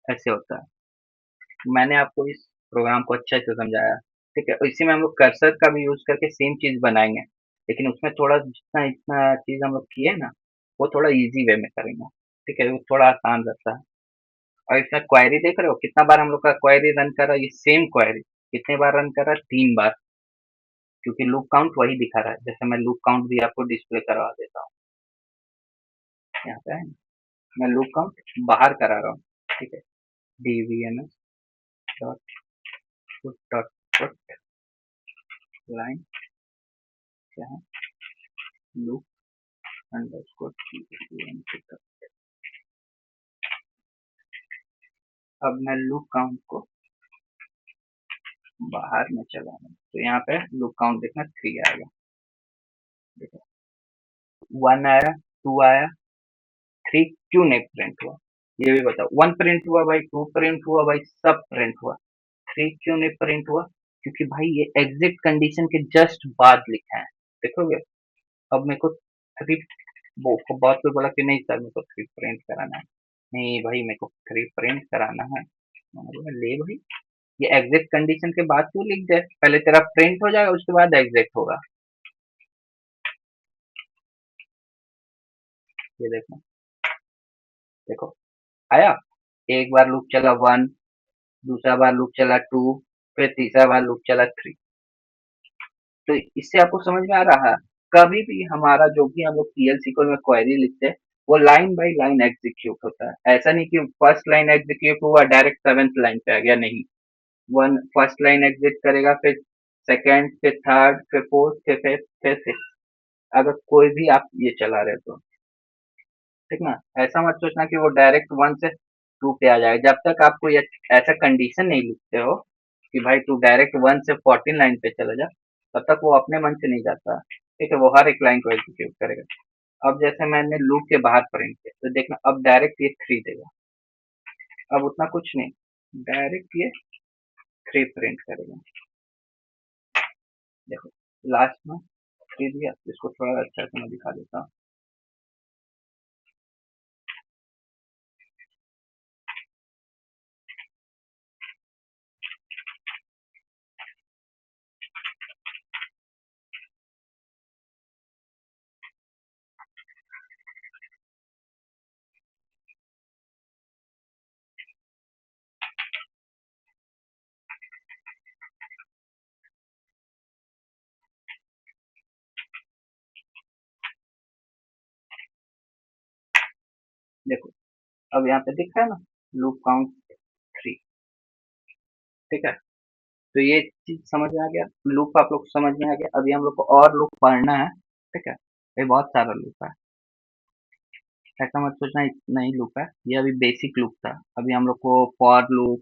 ऐसे होता है। मैंने आपको इस प्रोग्राम को अच्छे से समझाया। ठीक है, इसी में हम लोग कर्सर का भी यूज करके सेम चीज बनाएंगे, लेकिन उसमें थोड़ा जितना इतना चीज हम लोग किए ना, वो थोड़ा इजी वे में करेंगे। ठीक है, वो थोड़ा आसान रहता है। और इसमें क्वेरी देख रहे हो, कितना बार हम लोग का क्वेरी रन कर रहा है, ये सेम क्वेरी कितने बार रन कर रहा है, 3 बार, क्योंकि लूप काउंट वही दिखा रहा है। जैसे मैं लूप काउंट भी आपको डिस्प्ले करवा देता हूँ, यहाँ पे है ना, मैं लूप काउंट बाहर करा रहा हूँ। ठीक है, DVMS dot put dot put line क्या है, लूप अंडरस्कोर डीवीएमएस। अब मैं लूप काउंट को बाहर में चला रहा हूँ, तो यहाँ पे लूप काउंट देखना 3 आएगा। देखो 1 आया, 2 आया, 3 क्यों नहीं प्रिंट हुआ, ये भी बताओ। 1 प्रिंट हुआ भाई, 2 प्रिंट हुआ भाई, सब प्रिंट हुआ, 3 क्यों नहीं प्रिंट हुआ, क्योंकि भाई ये एग्जिट कंडीशन के जस्ट बाद लिखा है, देखोगे। अब मेरे को थ्री, वो बहुत कोई बोला कि नहीं सर मेरे को थ्री प्रिंट कराना है, नहीं भाई मेरे को थ्री प्रिंट कराना है, मैंने बोला ले भाई, ये एग्जिट कंडीशन के बाद तू लिख दे, पहले तेरा प्रिंट हो जाएगा उसके बाद एग्जिट होगा। ये देखो, देखो आया, एक बार लूप चला वन, दूसरा बार लूप चला टू, फिर तीसरा बार लूप चला थ्री। तो इससे आपको समझ में आ रहा है, कभी भी हमारा जो भी हम लोग पीएल सीक्वल में क्वेरी लिखते हैं, वो लाइन बाय लाइन एग्जीक्यूट होता है। ऐसा नहीं कि फर्स्ट लाइन एग्जीक्यूट हुआ डायरेक्ट सेवेंथ लाइन पे आ गया, नहीं। वन फर्स्ट लाइन एग्जिट करेगा, फिर सेकेंड, फिर थर्ड, फिर फोर्थ, फिर फिफ्थ, फिर सिक्स, अगर कोई भी आप ये चला रहे हो तो, ठीक ना। ऐसा मत सोचना कि वो डायरेक्ट वन से टू पे आ जाएगा, जब तक आपको ये ऐसा कंडीशन नहीं लिखते हो कि भाई तू डायरेक्ट वन से 14 लाइन पे चला जा, तब तक वो अपने मन से नहीं जाता, ठीक है। वो हर एक लाइन को एग्जीक्यूट करेगा। अब जैसे मैंने लूप के बाहर प्रिंट किया तो देखना, अब डायरेक्ट ये थ्री देगा, अब उतना कुछ नहीं, डायरेक्ट ये थ्री प्रिंट करेगा। देखो लास्ट में थ्री दिया, इसको थोड़ा अच्छा से मैं दिखा देता हूँ। देखो अब यहाँ पे दिख रहा है ना, लूप काउंट थ्री, ठीक है। तो ये चीज समझ में आ गया, लूप आप लोग को समझ में आ गया। अभी हम लोग को और लूप पढ़ना है, ठीक है। ये बहुत सारा लूप है, ऐसा मत सोचना इतना ही लूप है, ये अभी बेसिक लूप था। अभी हम लोग को for loop,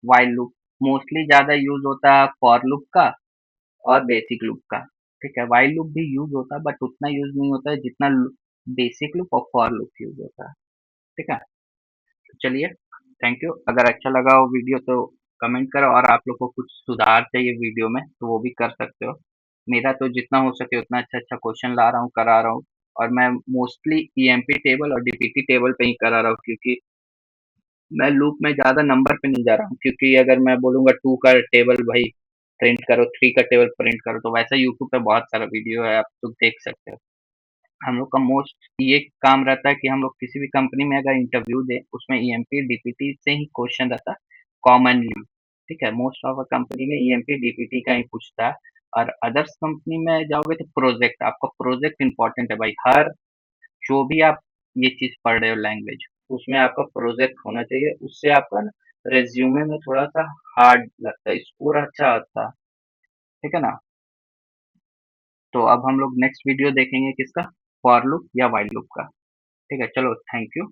while loop, mostly ज्यादा यूज होता है फॉर लूप का और बेसिक लूप का, ठीक है। व्हाइल लूप भी यूज होता है बट उतना यूज नहीं होता है जितना बेसिक लूप और फॉर लूप यूज होता है, ठीक है। तो चलिए, थैंक यू। अगर अच्छा लगा हो वीडियो तो कमेंट करो, और आप लोग को कुछ सुधार चाहिए वीडियो में तो वो भी कर सकते हो। मेरा तो जितना हो सके उतना अच्छा अच्छा क्वेश्चन ला रहा हूँ, करा रहा हूँ। और मैं मोस्टली ईएमपी टेबल और डीपीटी टेबल पे ही करा रहा हूँ, क्योंकि मैं लूप में ज्यादा नंबर पे नहीं जा रहा हूँ। क्योंकि अगर मैं बोलूंगा टू का टेबल भाई प्रिंट करो, थ्री का टेबल प्रिंट करो, तो वैसा यूट्यूब पे बहुत सारा वीडियो है, आप लोग देख सकते हो। हम लोग का मोस्ट ये काम रहता है कि हम लोग किसी भी कंपनी में अगर इंटरव्यू दें, उसमें ईएमपी डीपीटी से ही क्वेश्चन रहता है कॉमनली, ठीक है। मोस्ट ऑफ द कंपनी में ईएमपी डीपीटी का ही पूछता है। और अदर्स कंपनी में जाओगे तो प्रोजेक्ट, आपका प्रोजेक्ट इंपॉर्टेंट है भाई। हर जो भी आप ये चीज पढ़ रहे हो लैंग्वेज, उसमें आपका प्रोजेक्ट होना चाहिए, उससे आपका रेज्यूमे में थोड़ा सा हार्ड लगता है, स्कोर अच्छा आता है, ठीक है ना। तो अब हम लोग नेक्स्ट वीडियो देखेंगे किसका, फॉर लूप या व्हाइल लूप का, ठीक है। चलो थैंक यू।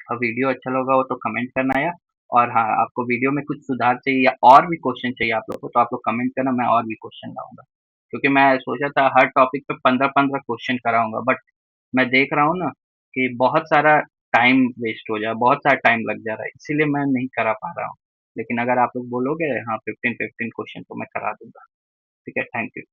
और वीडियो अच्छा लगा हो तो कमेंट करना यार। और हाँ, आपको वीडियो में कुछ सुधार चाहिए या और भी क्वेश्चन चाहिए आप लोग को, तो आप लोग कमेंट करना, मैं और भी क्वेश्चन लाऊंगा। क्योंकि मैं सोचा था हर टॉपिक पे 15-15 क्वेश्चन कराऊंगा, बट मैं देख रहा हूँ ना कि बहुत सारा टाइम वेस्ट हो जाए, बहुत सारा टाइम लग जा रहा है, इसीलिए मैं नहीं करा पा रहा हूँ। लेकिन अगर आप लोग बोलोगे हाँ 15-15 क्वेश्चन, तो मैं करा दूंगा, ठीक है। Thank you.